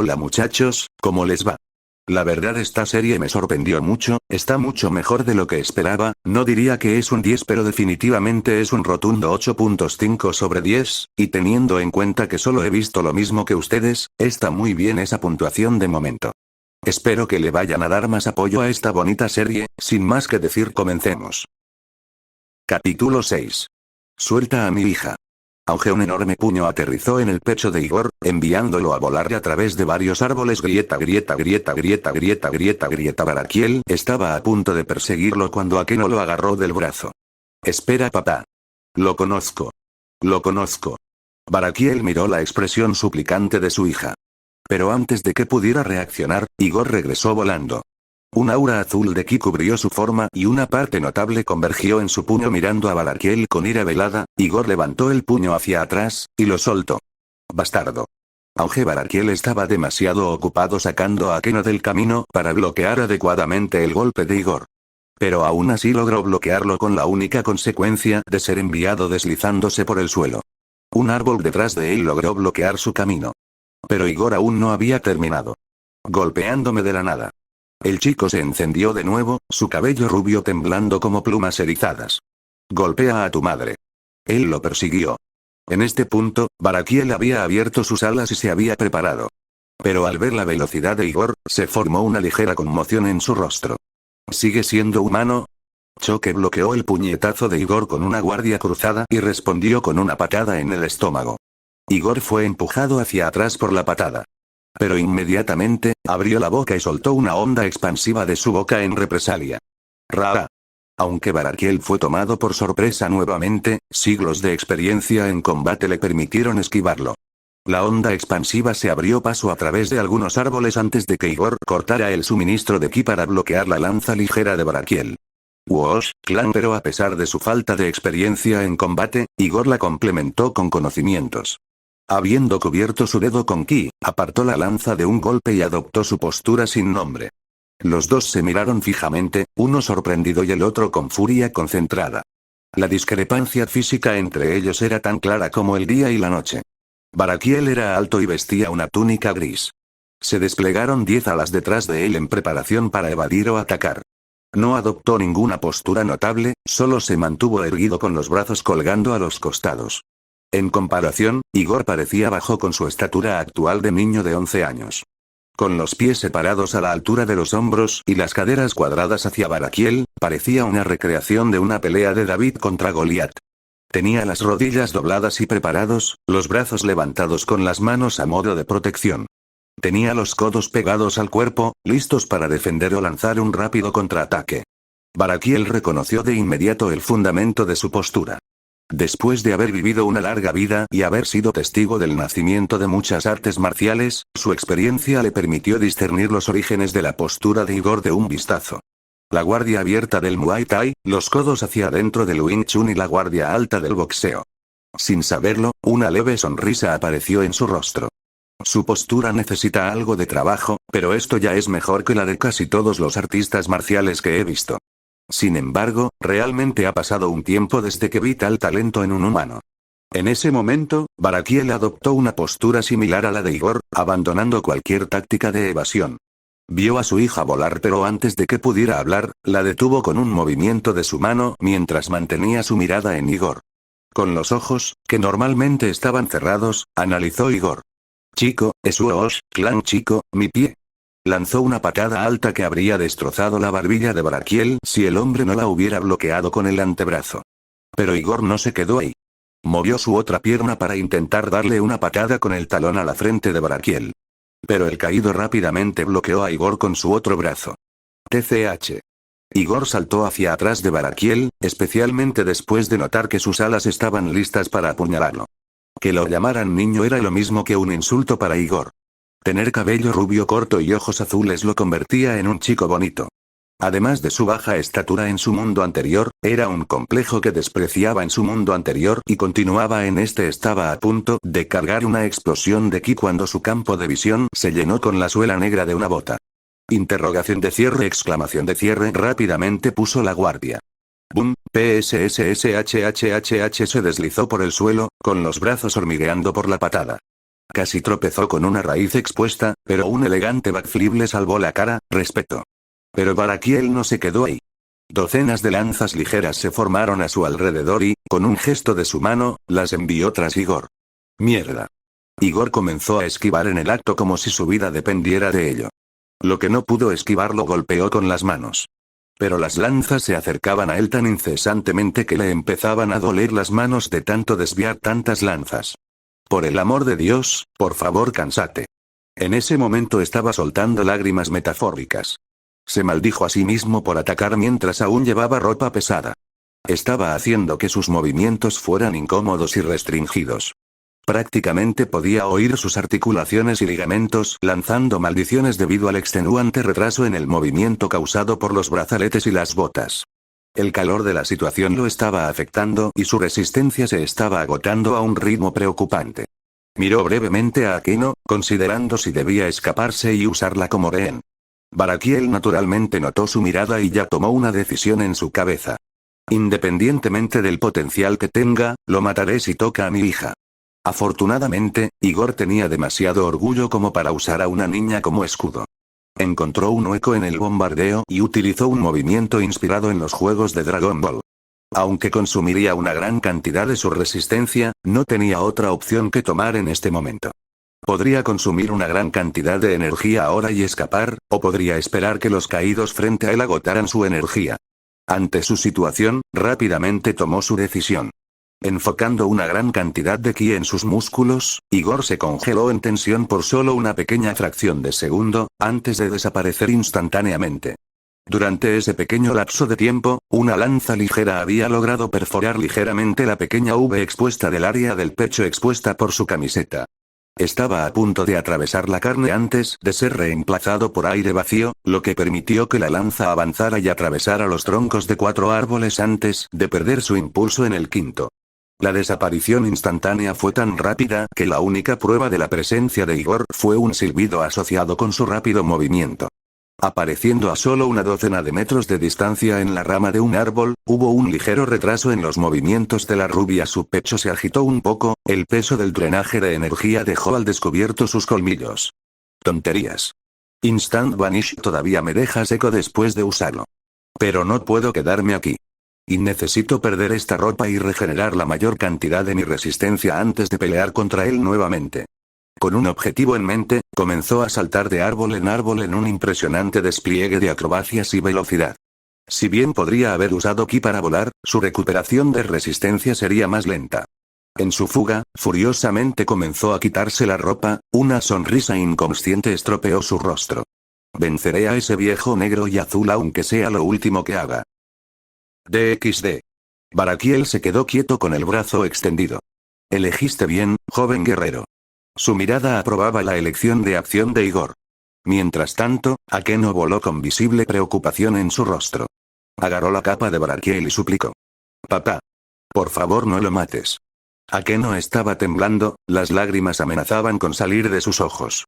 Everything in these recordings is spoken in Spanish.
Hola muchachos, ¿cómo les va? La verdad esta serie me sorprendió mucho, está mucho mejor de lo que esperaba, no diría que es un 10 pero definitivamente es un rotundo 8.5 sobre 10, y teniendo en cuenta que solo he visto lo mismo que ustedes, está muy bien esa puntuación de momento. Espero que le vayan a dar más apoyo a esta bonita serie, sin más que decir comencemos. Capítulo 6. Suelta a mi hija. Aunque un enorme puño aterrizó en el pecho de Igor, enviándolo a volar a través de varios árboles. Barakiel estaba a punto de perseguirlo cuando Akeno lo agarró del brazo. Espera papá. Lo conozco. Lo conozco. Barakiel miró la expresión suplicante de su hija. Pero antes de que pudiera reaccionar, Igor regresó volando. Un aura azul de ki cubrió su forma y una parte notable convergió en su puño mirando a Barakiel con ira velada. Igor levantó el puño hacia atrás, y lo soltó. Bastardo. Aunque Barakiel estaba demasiado ocupado sacando a Akeno del camino para bloquear adecuadamente el golpe de Igor. Pero aún así logró bloquearlo con la única consecuencia de ser enviado deslizándose por el suelo. Un árbol detrás de él logró bloquear su camino. Pero Igor aún no había terminado. Golpeándome de la nada. El chico se encendió de nuevo, su cabello rubio temblando como plumas erizadas. Golpea a tu madre. Él lo persiguió. En este punto, Barakiel había abierto sus alas y se había preparado. Pero al ver la velocidad de Igor, se formó una ligera conmoción en su rostro. ¿Sigue siendo humano? Choque bloqueó el puñetazo de Igor con una guardia cruzada y respondió con una patada en el estómago. Igor fue empujado hacia atrás por la patada. Pero inmediatamente, abrió la boca y soltó una onda expansiva de su boca en represalia. Ra. Aunque Barakiel fue tomado por sorpresa nuevamente, siglos de experiencia en combate le permitieron esquivarlo. La onda expansiva se abrió paso a través de algunos árboles antes de que Igor cortara el suministro de ki para bloquear la lanza ligera de Barakiel. Wosh, clan. Pero a pesar de su falta de experiencia en combate, Igor la complementó con conocimientos. Habiendo cubierto su dedo con ki, apartó la lanza de un golpe y adoptó su postura sin nombre. Los dos se miraron fijamente, uno sorprendido y el otro con furia concentrada. La discrepancia física entre ellos era tan clara como el día y la noche. Barakiel era alto y vestía una túnica gris. Se desplegaron 10 alas detrás de él en preparación para evadir o atacar. No adoptó ninguna postura notable, solo se mantuvo erguido con los brazos colgando a los costados. En comparación, Igor parecía bajo con su estatura actual de niño de 11 años. Con los pies separados a la altura de los hombros y las caderas cuadradas hacia Barakiel, parecía una recreación de una pelea de David contra Goliat. Tenía las rodillas dobladas y preparados, los brazos levantados con las manos a modo de protección. Tenía los codos pegados al cuerpo, listos para defender o lanzar un rápido contraataque. Barakiel reconoció de inmediato el fundamento de su postura. Después de haber vivido una larga vida y haber sido testigo del nacimiento de muchas artes marciales, su experiencia le permitió discernir los orígenes de la postura de Igor de un vistazo. La guardia abierta del Muay Thai, los codos hacia adentro del Wing Chun y la guardia alta del boxeo. Sin saberlo, una leve sonrisa apareció en su rostro. Su postura necesita algo de trabajo, pero esto ya es mejor que la de casi todos los artistas marciales que he visto. Sin embargo, realmente ha pasado un tiempo desde que vi tal talento en un humano. En ese momento, Barakiel adoptó una postura similar a la de Igor, abandonando cualquier táctica de evasión. Vio a su hija volar pero antes de que pudiera hablar, la detuvo con un movimiento de su mano mientras mantenía su mirada en Igor. Con los ojos, que normalmente estaban cerrados, analizó Igor. Chico, es Wosh, clan chico, mi pie. Lanzó una patada alta que habría destrozado la barbilla de Barakiel si el hombre no la hubiera bloqueado con el antebrazo. Pero Igor no se quedó ahí. Movió su otra pierna para intentar darle una patada con el talón a la frente de Barakiel. Pero el caído rápidamente bloqueó a Igor con su otro brazo. TCH. Igor saltó hacia atrás de Barakiel, especialmente después de notar que sus alas estaban listas para apuñalarlo. Que lo llamaran niño era lo mismo que un insulto para Igor. Tener cabello rubio corto y ojos azules lo convertía en un chico bonito. Además de su baja estatura en su mundo anterior, era un complejo que despreciaba en su mundo anterior y continuaba en este. Estaba a punto de cargar una explosión de ki cuando su campo de visión se llenó con la suela negra de una bota. Interrogación de cierre, exclamación de cierre. Rápidamente puso la guardia. Boom, PSSSHHHH se deslizó por el suelo, con los brazos hormigueando por la patada. Casi tropezó con una raíz expuesta, pero un elegante backflip le salvó la cara, respeto. Pero Barakiel no se quedó ahí. Docenas de lanzas ligeras se formaron a su alrededor y, con un gesto de su mano, las envió tras Igor. Mierda. Igor comenzó a esquivar en el acto como si su vida dependiera de ello. Lo que no pudo esquivar lo golpeó con las manos. Pero las lanzas se acercaban a él tan incesantemente que le empezaban a doler las manos de tanto desviar tantas lanzas. Por el amor de Dios, por favor, cánsate. En ese momento estaba soltando lágrimas metafóricas. Se maldijo a sí mismo por atacar mientras aún llevaba ropa pesada. Estaba haciendo que sus movimientos fueran incómodos y restringidos. Prácticamente podía oír sus articulaciones y ligamentos lanzando maldiciones debido al extenuante retraso en el movimiento causado por los brazaletes y las botas. El calor de la situación lo estaba afectando y su resistencia se estaba agotando a un ritmo preocupante. Miró brevemente a Akeno, considerando si debía escaparse y usarla como rehén. Barakiel naturalmente notó su mirada y ya tomó una decisión en su cabeza. Independientemente del potencial que tenga, lo mataré si toca a mi hija. Afortunadamente, Igor tenía demasiado orgullo como para usar a una niña como escudo. Encontró un hueco en el bombardeo y utilizó un movimiento inspirado en los juegos de Dragon Ball. Aunque consumiría una gran cantidad de su resistencia, no tenía otra opción que tomar en este momento. Podría consumir una gran cantidad de energía ahora y escapar, o podría esperar que los caídos frente a él agotaran su energía. Ante su situación, rápidamente tomó su decisión. Enfocando una gran cantidad de ki en sus músculos, Igor se congeló en tensión por solo una pequeña fracción de segundo, antes de desaparecer instantáneamente. Durante ese pequeño lapso de tiempo, una lanza ligera había logrado perforar ligeramente la pequeña V expuesta del área del pecho expuesta por su camiseta. Estaba a punto de atravesar la carne antes de ser reemplazado por aire vacío, lo que permitió que la lanza avanzara y atravesara los troncos de 4 árboles antes de perder su impulso en el quinto. La desaparición instantánea fue tan rápida que la única prueba de la presencia de Igor fue un silbido asociado con su rápido movimiento. Apareciendo a solo una docena de metros de distancia en la rama de un árbol, hubo un ligero retraso en los movimientos de la rubia. Su pecho se agitó un poco, el peso del drenaje de energía dejó al descubierto sus colmillos. Tonterías. Instant Vanish todavía me deja seco después de usarlo. Pero no puedo quedarme aquí. Y necesito perder esta ropa y regenerar la mayor cantidad de mi resistencia antes de pelear contra él nuevamente. Con un objetivo en mente, comenzó a saltar de árbol en un impresionante despliegue de acrobacias y velocidad. Si bien podría haber usado ki para volar, su recuperación de resistencia sería más lenta. En su fuga, furiosamente comenzó a quitarse la ropa, una sonrisa inconsciente estropeó su rostro. Venceré a ese viejo negro y azul aunque sea lo último que haga. DXD. Barakiel se quedó quieto con el brazo extendido. Elegiste bien, joven guerrero. Su mirada aprobaba la elección de acción de Igor. Mientras tanto, Akeno voló con visible preocupación en su rostro. Agarró la capa de Barakiel y suplicó. Papá. Por favor no lo mates. Akeno estaba temblando, las lágrimas amenazaban con salir de sus ojos.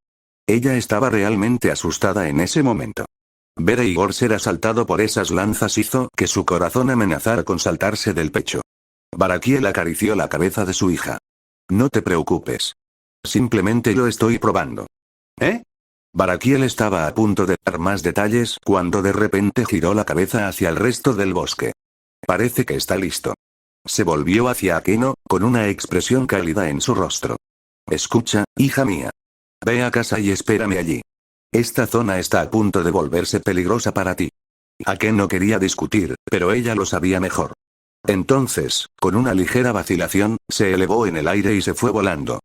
Ella estaba realmente asustada en ese momento. Ver a Igor ser asaltado por esas lanzas hizo que su corazón amenazara con saltarse del pecho. Barakiel acarició la cabeza de su hija. No te preocupes. Simplemente lo estoy probando. ¿Eh? Barakiel estaba a punto de dar más detalles cuando de repente giró la cabeza hacia el resto del bosque. Parece que está listo. Se volvió hacia Akeno, con una expresión cálida en su rostro. Escucha, hija mía. Ve a casa y espérame allí. Esta zona está a punto de volverse peligrosa para ti. Akeno quería discutir, pero ella lo sabía mejor. Entonces, con una ligera vacilación, se elevó en el aire y se fue volando.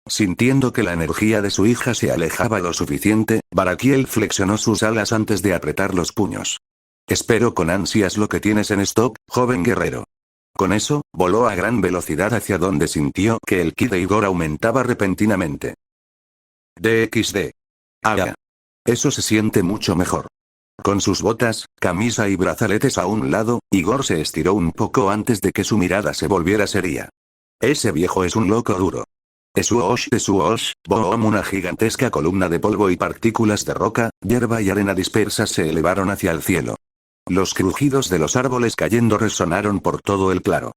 Sintiendo que la energía de su hija se alejaba lo suficiente, Barakiel flexionó sus alas antes de apretar los puños. Espero con ansias lo que tienes en stock, joven guerrero. Con eso, voló a gran velocidad hacia donde sintió que el ki de Igor aumentaba repentinamente. DXD. Ah. Eso se siente mucho mejor. Con sus botas, camisa y brazaletes a un lado, Igor se estiró un poco antes de que su mirada se volviera seria. Ese viejo es un loco duro. Esuosh, boom. Una gigantesca columna de polvo y partículas de roca, hierba y arena dispersas se elevaron hacia el cielo. Los crujidos de los árboles cayendo resonaron por todo el claro.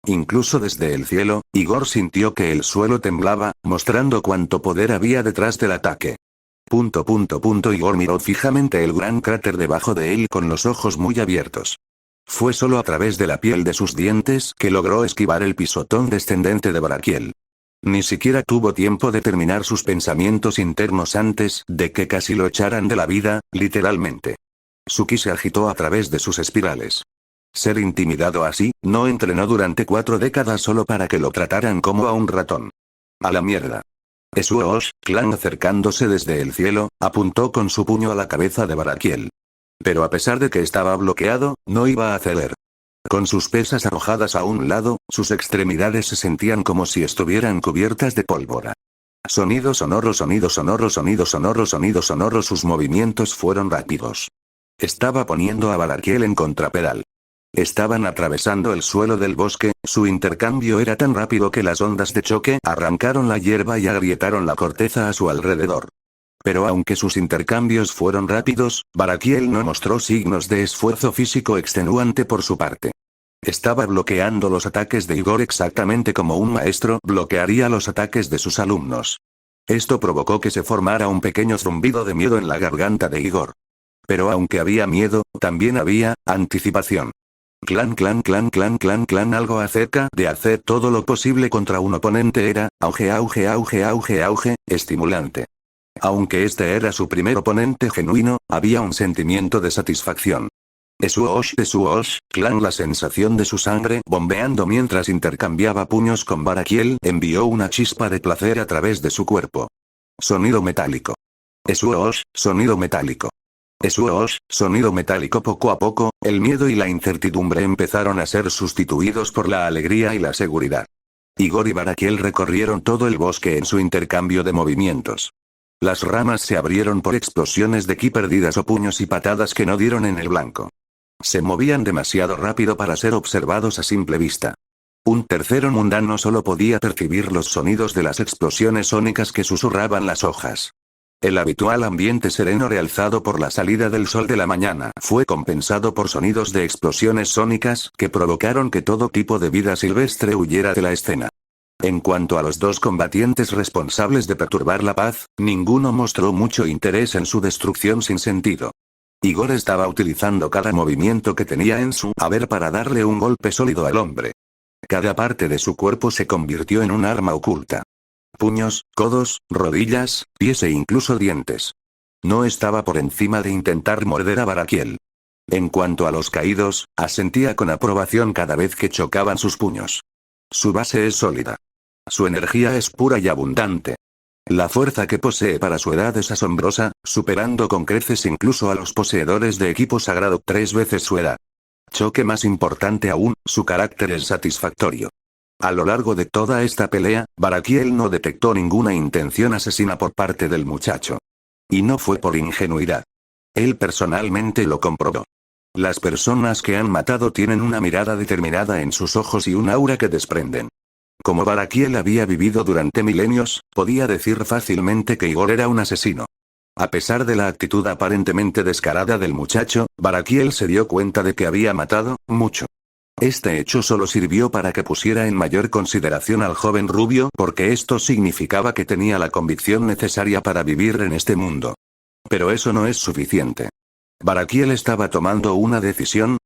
Incluso desde el cielo, Igor sintió que el suelo temblaba, mostrando cuánto poder había detrás del ataque. Igor miró fijamente el gran cráter debajo de él con los ojos muy abiertos. Fue solo a través de la piel de sus dientes que logró esquivar el pisotón descendente de Barakiel. Ni siquiera tuvo tiempo de terminar sus pensamientos internos antes de que casi lo echaran de la vida, literalmente. Su ki se agitó a través de sus espirales. Ser intimidado así, no entrenó durante 4 décadas solo para que lo trataran como a un ratón. A la mierda. Esuosh, Clan acercándose desde el cielo, apuntó con su puño a la cabeza de Barakiel. Pero a pesar de que estaba bloqueado, no iba a ceder. Con sus pesas arrojadas a un lado, sus extremidades se sentían como si estuvieran cubiertas de pólvora. Sonido sonoro, sonido sonoro, sonido sonoro, sonido sonoro. Sus movimientos fueron rápidos. Estaba poniendo a Barakiel en contrapedal. Estaban atravesando el suelo del bosque, su intercambio era tan rápido que las ondas de choque arrancaron la hierba y agrietaron la corteza a su alrededor. Pero aunque sus intercambios fueron rápidos, Barakiel no mostró signos de esfuerzo físico extenuante por su parte. Estaba bloqueando los ataques de Igor exactamente como un maestro bloquearía los ataques de sus alumnos. Esto provocó que se formara un pequeño zumbido de miedo en la garganta de Igor. Pero aunque había miedo, también había anticipación. Algo acerca de hacer todo lo posible contra un oponente era, estimulante. Aunque este era su primer oponente genuino, había un sentimiento de satisfacción. Esuosh, la sensación de su sangre bombeando mientras intercambiaba puños con Barakiel envió una chispa de placer a través de su cuerpo. Sonido metálico. Esuosh, sonido metálico. Esuosh, sonido metálico. Poco a poco, el miedo y la incertidumbre empezaron a ser sustituidos por la alegría y la seguridad. Igor y Barakiel recorrieron todo el bosque en su intercambio de movimientos. Las ramas se abrieron por explosiones de ki perdidas o puños y patadas que no dieron en el blanco. Se movían demasiado rápido para ser observados a simple vista. Un tercero mundano solo podía percibir los sonidos de las explosiones sónicas que susurraban las hojas. El habitual ambiente sereno realzado por la salida del sol de la mañana fue compensado por sonidos de explosiones sónicas que provocaron que todo tipo de vida silvestre huyera de la escena. En cuanto a los dos combatientes responsables de perturbar la paz, ninguno mostró mucho interés en su destrucción sin sentido. Igor estaba utilizando cada movimiento que tenía en su haber para darle un golpe sólido al hombre. Cada parte de su cuerpo se convirtió en un arma oculta. Puños, codos, rodillas, pies e incluso dientes. No estaba por encima de intentar morder a Barakiel. En cuanto a los caídos, asentía con aprobación cada vez que chocaban sus puños. Su base es sólida. Su energía es pura y abundante. La fuerza que posee para su edad es asombrosa, superando con creces incluso a los poseedores de equipo sagrado 3 veces su edad. Choque más importante aún, su carácter es satisfactorio. A lo largo de toda esta pelea, Barakiel no detectó ninguna intención asesina por parte del muchacho. Y no fue por ingenuidad. Él personalmente lo comprobó. Las personas que han matado tienen una mirada determinada en sus ojos y un aura que desprenden. Como Barakiel había vivido durante milenios, podía decir fácilmente que Igor era un asesino. A pesar de la actitud aparentemente descarada del muchacho, Barakiel se dio cuenta de que había matado mucho. Este hecho solo sirvió para que pusiera en mayor consideración al joven rubio porque esto significaba que tenía la convicción necesaria para vivir en este mundo. Pero eso no es suficiente. Barakiel estaba tomando una decisión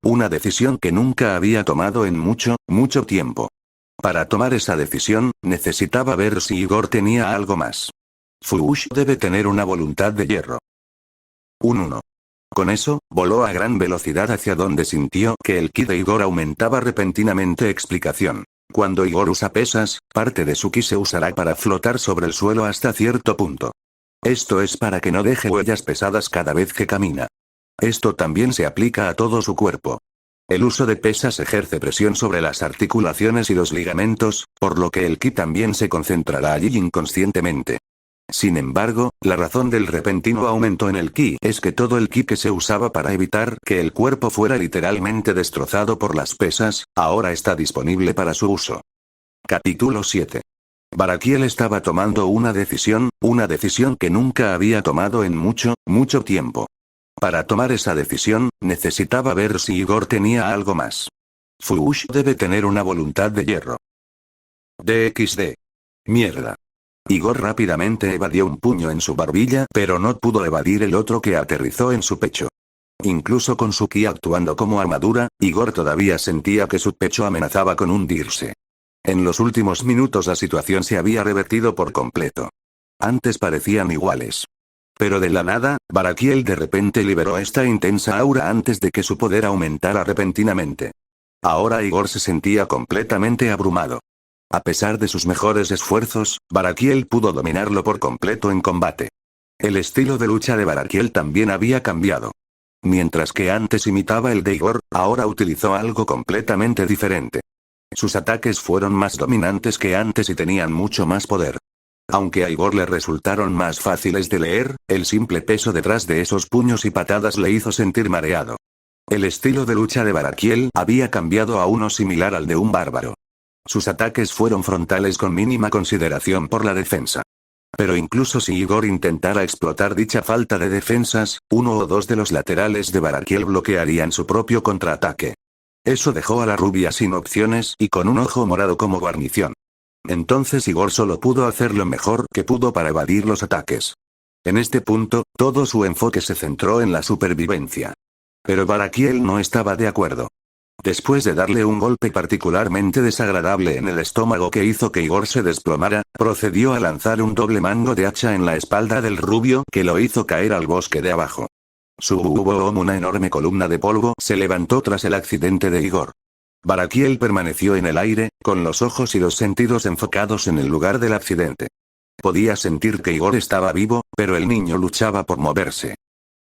que nunca había tomado en mucho tiempo. Para tomar esa decisión, necesitaba ver si Igor tenía algo más. Fuush debe tener una voluntad de hierro. Un 1. Con eso, voló a gran velocidad hacia donde sintió que el ki de Igor aumentaba repentinamente. Explicación. Cuando Igor usa pesas, parte de su ki se usará para flotar sobre el suelo hasta cierto punto. Esto es para que no deje huellas pesadas cada vez que camina. Esto también se aplica a todo su cuerpo. El uso de pesas ejerce presión sobre las articulaciones y los ligamentos, por lo que el ki también se concentrará allí inconscientemente. Sin embargo, la razón del repentino aumento en el ki es que todo el ki que se usaba para evitar que el cuerpo fuera literalmente destrozado por las pesas, ahora está disponible para su uso. Capítulo 7. Barakiel estaba tomando una decisión que nunca había tomado en mucho tiempo. Para tomar esa decisión, necesitaba ver si Igor tenía algo más. Fuush debe tener una voluntad de hierro. DXD. Mierda. Igor rápidamente evadió un puño en su barbilla, pero no pudo evadir el otro que aterrizó en su pecho. Incluso con su ki actuando como armadura, Igor todavía sentía que su pecho amenazaba con hundirse. En los últimos minutos la situación se había revertido por completo. Antes parecían iguales. Pero de la nada, Barakiel de repente liberó esta intensa aura antes de que su poder aumentara repentinamente. Ahora Igor se sentía completamente abrumado. A pesar de sus mejores esfuerzos, Barakiel pudo dominarlo por completo en combate. El estilo de lucha de Barakiel también había cambiado. Mientras que antes imitaba el de Igor, ahora utilizó algo completamente diferente. Sus ataques fueron más dominantes que antes y tenían mucho más poder. Aunque a Igor le resultaron más fáciles de leer, el simple peso detrás de esos puños y patadas le hizo sentir mareado. El estilo de lucha de Barakiel había cambiado a uno similar al de un bárbaro. Sus ataques fueron frontales con mínima consideración por la defensa. Pero incluso si Igor intentara explotar dicha falta de defensas, uno o dos de los laterales de Barakiel bloquearían su propio contraataque. Eso dejó a la rubia sin opciones y con un ojo morado como guarnición. Entonces Igor solo pudo hacer lo mejor que pudo para evadir los ataques. En este punto, todo su enfoque se centró en la supervivencia. Pero Barakiel no estaba de acuerdo. Después de darle un golpe particularmente desagradable en el estómago que hizo que Igor se desplomara, procedió a lanzar un doble mango de hacha en la espalda del rubio que lo hizo caer al bosque de abajo. Una enorme columna de polvo se levantó tras el accidente de Igor. Barakiel permaneció en el aire, con los ojos y los sentidos enfocados en el lugar del accidente. Podía sentir que Igor estaba vivo, pero el niño luchaba por moverse.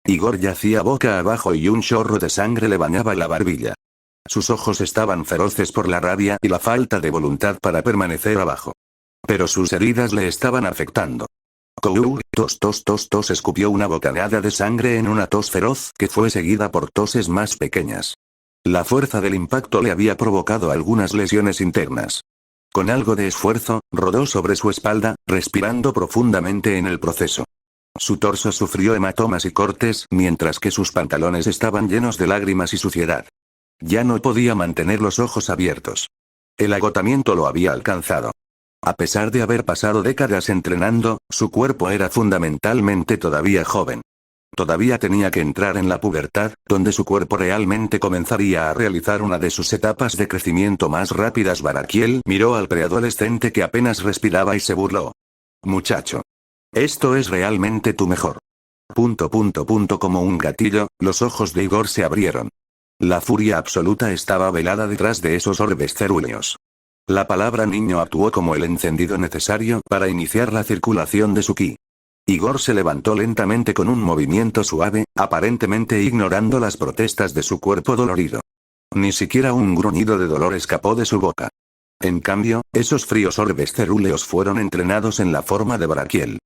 Igor yacía boca abajo y un chorro de sangre le bañaba la barbilla. Sus ojos estaban feroces por la rabia y la falta de voluntad para permanecer abajo. Pero sus heridas le estaban afectando. Tos escupió una bocanada de sangre en una tos feroz que fue seguida por toses más pequeñas. La fuerza del impacto le había provocado algunas lesiones internas. Con algo de esfuerzo, rodó sobre su espalda, respirando profundamente en el proceso. Su torso sufrió hematomas y cortes, mientras que sus pantalones estaban llenos de lágrimas y suciedad. Ya no podía mantener los ojos abiertos. El agotamiento lo había alcanzado. A pesar de haber pasado décadas entrenando, su cuerpo era fundamentalmente todavía joven. Todavía tenía que entrar en la pubertad, donde su cuerpo realmente comenzaría a realizar una de sus etapas de crecimiento más rápidas. Barakiel miró al preadolescente que apenas respiraba y se burló. Muchacho. Esto es realmente tu mejor. Como un gatillo, los ojos de Igor se abrieron. La furia absoluta estaba velada detrás de esos orbes cerúleos. La palabra niño actuó como el encendido necesario para iniciar la circulación de su ki. Igor se levantó lentamente con un movimiento suave, aparentemente ignorando las protestas de su cuerpo dolorido. Ni siquiera un gruñido de dolor escapó de su boca. En cambio, esos fríos orbes cerúleos fueron entrenados en la forma de Barakiel.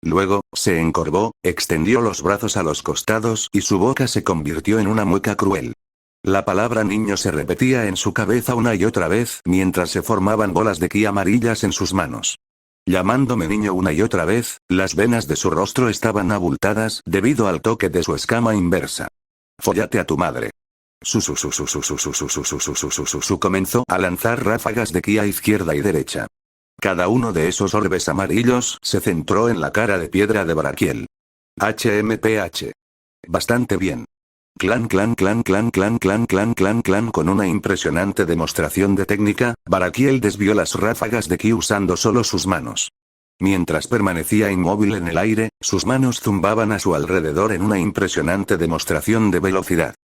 Luego, se encorvó, extendió los brazos a los costados y su boca se convirtió en una mueca cruel. La palabra niño se repetía en su cabeza una y otra vez mientras se formaban bolas de ki amarillas en sus manos. Llamándome niño una y otra vez, las venas de su rostro estaban abultadas debido al toque de su escama inversa. Fóllate a tu madre. Comenzó a lanzar ráfagas de ki a izquierda y derecha. Cada uno de esos orbes amarillos se centró en la cara de piedra de Barakiel. HMPH. Bastante bien. Clan. Con una impresionante demostración de técnica, Barakiel desvió las ráfagas de ki usando solo sus manos. Mientras permanecía inmóvil en el aire, sus manos zumbaban a su alrededor en una impresionante demostración de velocidad.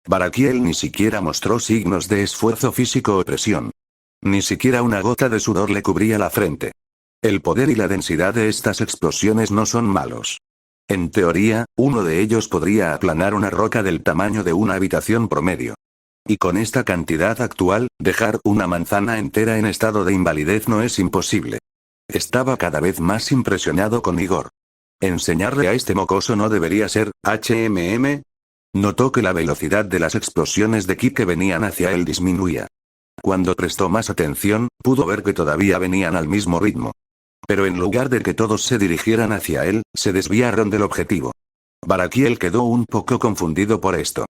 Barakiel ni siquiera mostró signos de esfuerzo físico o presión. Ni siquiera una gota de sudor le cubría la frente. El poder y la densidad de estas explosiones no son malos. En teoría, uno de ellos podría aplanar una roca del tamaño de una habitación promedio. Y con esta cantidad actual, dejar una manzana entera en estado de invalidez no es imposible. Estaba cada vez más impresionado con Igor. Enseñarle a este mocoso no debería ser, Notó que la velocidad de las explosiones de ki que venían hacia él disminuía. Cuando prestó más atención, pudo ver que todavía venían al mismo ritmo. Pero en lugar de que todos se dirigieran hacia él, se desviaron del objetivo. Barakiel quedó un poco confundido por esto.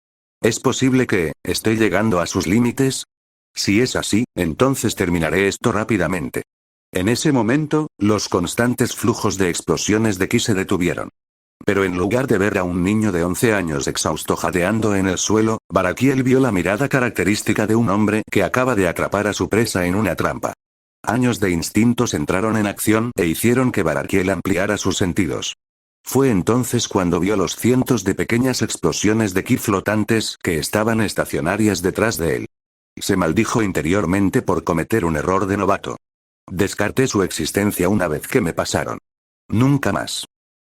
¿Es posible que esté llegando a sus límites? Si es así, entonces terminaré esto rápidamente. En ese momento, los constantes flujos de explosiones de ki se detuvieron. Pero en lugar de ver a un niño de 11 años exhausto jadeando en el suelo, Barakiel vio la mirada característica de un hombre que acaba de atrapar a su presa en una trampa. Años de instintos entraron en acción e hicieron que Barakiel ampliara sus sentidos. Fue entonces cuando vio los cientos de pequeñas explosiones de ki flotantes que estaban estacionarias detrás de él. Se maldijo interiormente por cometer un error de novato. Descarté su existencia una vez que me pasaron. Nunca más.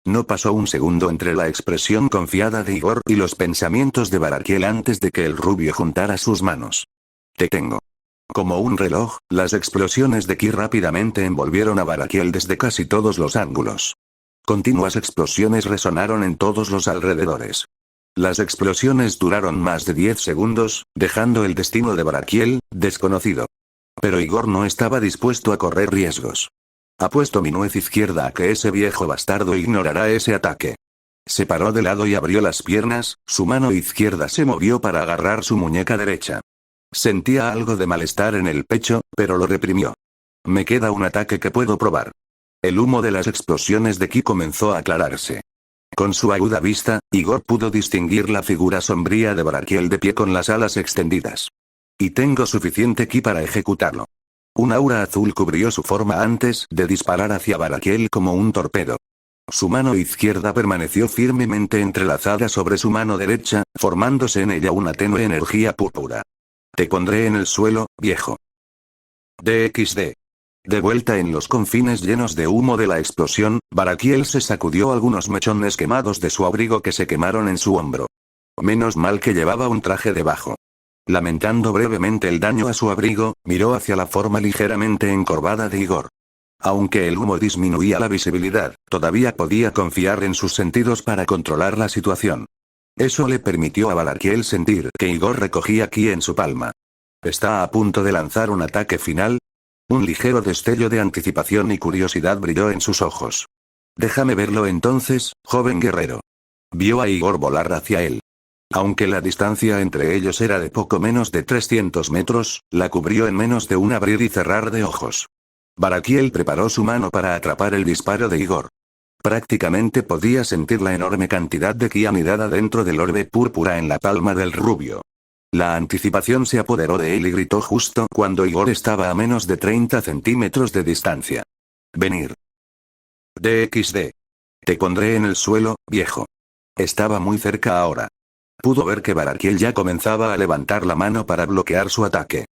No pasó un segundo entre la expresión confiada de Igor y los pensamientos de Barakiel antes de que el rubio juntara sus manos. Te tengo. Como un reloj, las explosiones de ki rápidamente envolvieron a Barakiel desde casi todos los ángulos. Continuas explosiones resonaron en todos los alrededores. Las explosiones duraron más de 10 segundos, dejando el destino de Barakiel desconocido. Pero Igor no estaba dispuesto a correr riesgos. Apuesto mi nuez izquierda a que ese viejo bastardo ignorará ese ataque. Se paró de lado y abrió las piernas, su mano izquierda se movió para agarrar su muñeca derecha. Sentía algo de malestar en el pecho, pero lo reprimió. Me queda un ataque que puedo probar. El humo de las explosiones de ki comenzó a aclararse. Con su aguda vista, Igor pudo distinguir la figura sombría de Barakiel de pie con las alas extendidas. Y tengo suficiente ki para ejecutarlo. Un aura azul cubrió su forma antes de disparar hacia Barakiel como un torpedo. Su mano izquierda permaneció firmemente entrelazada sobre su mano derecha, formándose en ella una tenue energía púrpura. Te pondré en el suelo, viejo. DXD. De vuelta en los confines llenos de humo de la explosión, Barakiel se sacudió algunos mechones quemados de su abrigo que se quemaron en su hombro. Menos mal que llevaba un traje debajo. Lamentando brevemente el daño a su abrigo, miró hacia la forma ligeramente encorvada de Igor. Aunque el humo disminuía la visibilidad, todavía podía confiar en sus sentidos para controlar la situación. Eso le permitió a Barakiel sentir que Igor recogía ki en su palma. ¿Está a punto de lanzar un ataque final? Un ligero destello de anticipación y curiosidad brilló en sus ojos. Déjame verlo entonces, joven guerrero. Vio a Igor volar hacia él. Aunque la distancia entre ellos era de poco menos de 300 metros, la cubrió en menos de un abrir y cerrar de ojos. Barakiel preparó su mano para atrapar el disparo de Igor. Prácticamente podía sentir la enorme cantidad de ki anidada dentro del orbe púrpura en la palma del rubio. La anticipación se apoderó de él y gritó justo cuando Igor estaba a menos de 30 centímetros de distancia. Venir. DXD. Te pondré en el suelo, viejo. Estaba muy cerca ahora. Pudo ver que Barakiel ya comenzaba a levantar la mano para bloquear su ataque.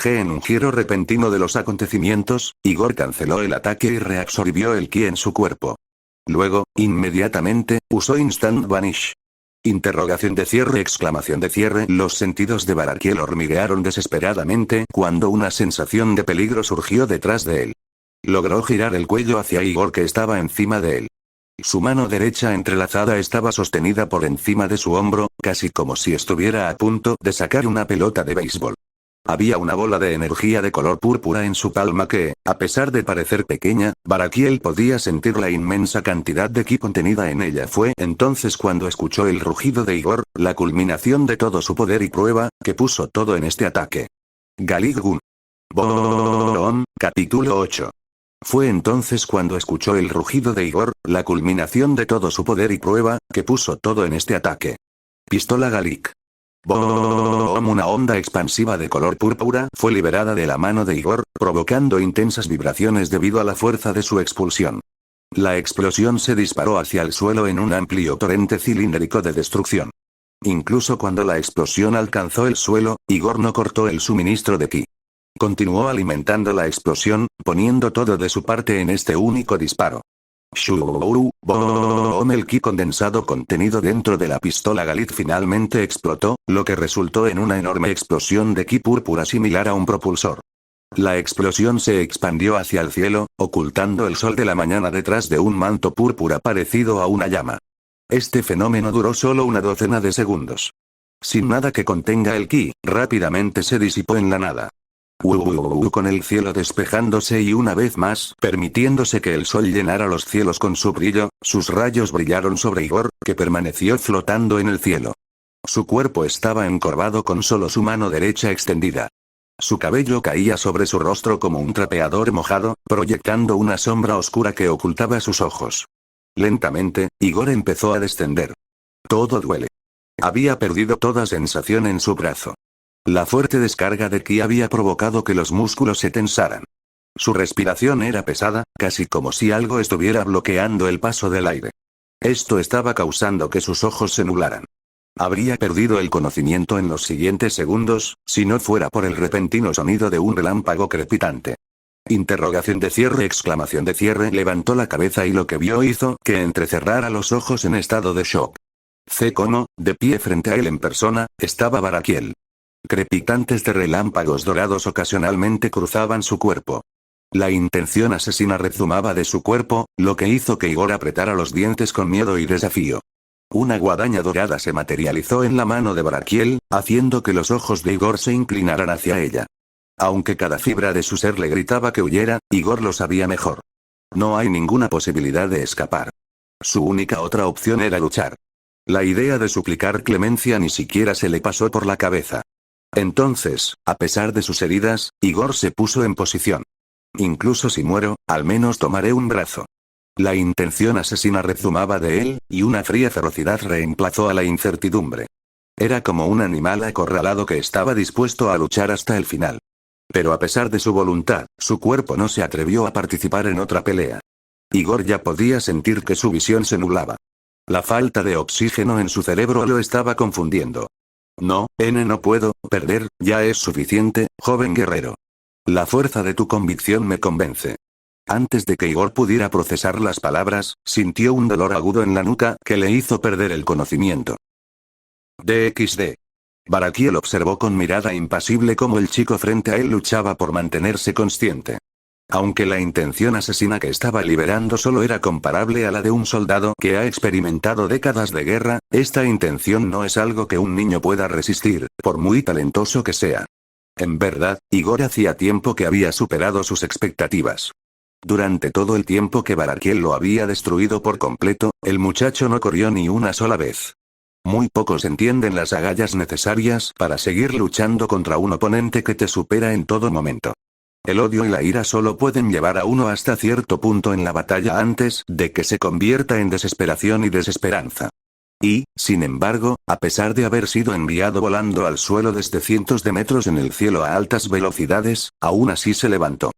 En un giro repentino de los acontecimientos, Igor canceló el ataque y reabsorbió el ki en su cuerpo. Luego, inmediatamente, usó Instant Vanish. Interrogación de cierre, exclamación de cierre. Los sentidos de Barakiel hormiguearon desesperadamente cuando una sensación de peligro surgió detrás de él. Logró girar el cuello hacia Igor que estaba encima de él. Su mano derecha entrelazada estaba sostenida por encima de su hombro, casi como si estuviera a punto de sacar una pelota de béisbol. Había una bola de energía de color púrpura en su palma que, a pesar de parecer pequeña, Barakiel podía sentir la inmensa cantidad de ki contenida en ella. Fue entonces cuando escuchó el rugido de Igor, la culminación de todo su poder y prueba, que puso todo en este ataque. Galig Gun. Boom, capítulo 8. Fue entonces cuando escuchó el rugido de Igor, la culminación de todo su poder y prueba, que puso todo en este ataque. Pistola Galik. Boom, una onda expansiva de color púrpura fue liberada de la mano de Igor, provocando intensas vibraciones debido a la fuerza de su expulsión. La explosión se disparó hacia el suelo en un amplio torrente cilíndrico de destrucción. Incluso cuando la explosión alcanzó el suelo, Igor no cortó el suministro de ki. Continuó alimentando la explosión, poniendo todo de su parte en este único disparo. Shuru, boom, el ki condensado contenido dentro de la pistola Galit finalmente explotó, lo que resultó en una enorme explosión de ki púrpura similar a un propulsor. La explosión se expandió hacia el cielo, ocultando el sol de la mañana detrás de un manto púrpura parecido a una llama. Este fenómeno duró solo una docena de segundos. Sin nada que contenga el ki, rápidamente se disipó en la nada. Con el cielo despejándose y una vez más permitiéndose que el sol llenara los cielos con su brillo, sus rayos brillaron sobre Igor, que permaneció flotando en el cielo. Su cuerpo estaba encorvado con solo su mano derecha extendida. Su cabello caía sobre su rostro como un trapeador mojado, proyectando una sombra oscura que ocultaba sus ojos. Lentamente, Igor empezó a descender. Todo duele. Había perdido toda sensación en su brazo. La fuerte descarga de ki había provocado que los músculos se tensaran. Su respiración era pesada, casi como si algo estuviera bloqueando el paso del aire. Esto estaba causando que sus ojos se nublaran. Habría perdido el conocimiento en los siguientes segundos, si no fuera por el repentino sonido de un relámpago crepitante. Interrogación de cierre, exclamación de cierre. Levantó la cabeza y lo que vio hizo que entrecerrara los ojos en estado de shock. Kono, de pie frente a él en persona, estaba Barakiel. Crepitantes de relámpagos dorados ocasionalmente cruzaban su cuerpo. La intención asesina rezumaba de su cuerpo, lo que hizo que Igor apretara los dientes con miedo y desafío. Una guadaña dorada se materializó en la mano de Barakiel, haciendo que los ojos de Igor se inclinaran hacia ella. Aunque cada fibra de su ser le gritaba que huyera, Igor lo sabía mejor. No hay ninguna posibilidad de escapar. Su única otra opción era luchar. La idea de suplicar clemencia ni siquiera se le pasó por la cabeza. Entonces, a pesar de sus heridas, Igor se puso en posición. Incluso si muero, al menos tomaré un brazo. La intención asesina rezumaba de él, y una fría ferocidad reemplazó a la incertidumbre. Era como un animal acorralado que estaba dispuesto a luchar hasta el final. Pero a pesar de su voluntad, su cuerpo no se atrevió a participar en otra pelea. Igor ya podía sentir que su visión se nublaba. La falta de oxígeno en su cerebro lo estaba confundiendo. No puedo perder, ya es suficiente, joven guerrero. La fuerza de tu convicción me convence. Antes de que Igor pudiera procesar las palabras, sintió un dolor agudo en la nuca que le hizo perder el conocimiento. DXD. Barakiel observó con mirada impasible cómo el chico frente a él luchaba por mantenerse consciente. Aunque la intención asesina que estaba liberando solo era comparable a la de un soldado que ha experimentado décadas de guerra, esta intención no es algo que un niño pueda resistir, por muy talentoso que sea. En verdad, Igor hacía tiempo que había superado sus expectativas. Durante todo el tiempo que Barakiel lo había destruido por completo, el muchacho no corrió ni una sola vez. Muy pocos entienden las agallas necesarias para seguir luchando contra un oponente que te supera en todo momento. El odio y la ira solo pueden llevar a uno hasta cierto punto en la batalla antes de que se convierta en desesperación y desesperanza. Y, sin embargo, a pesar de haber sido enviado volando al suelo desde cientos de metros en el cielo a altas velocidades, aún así se levantó.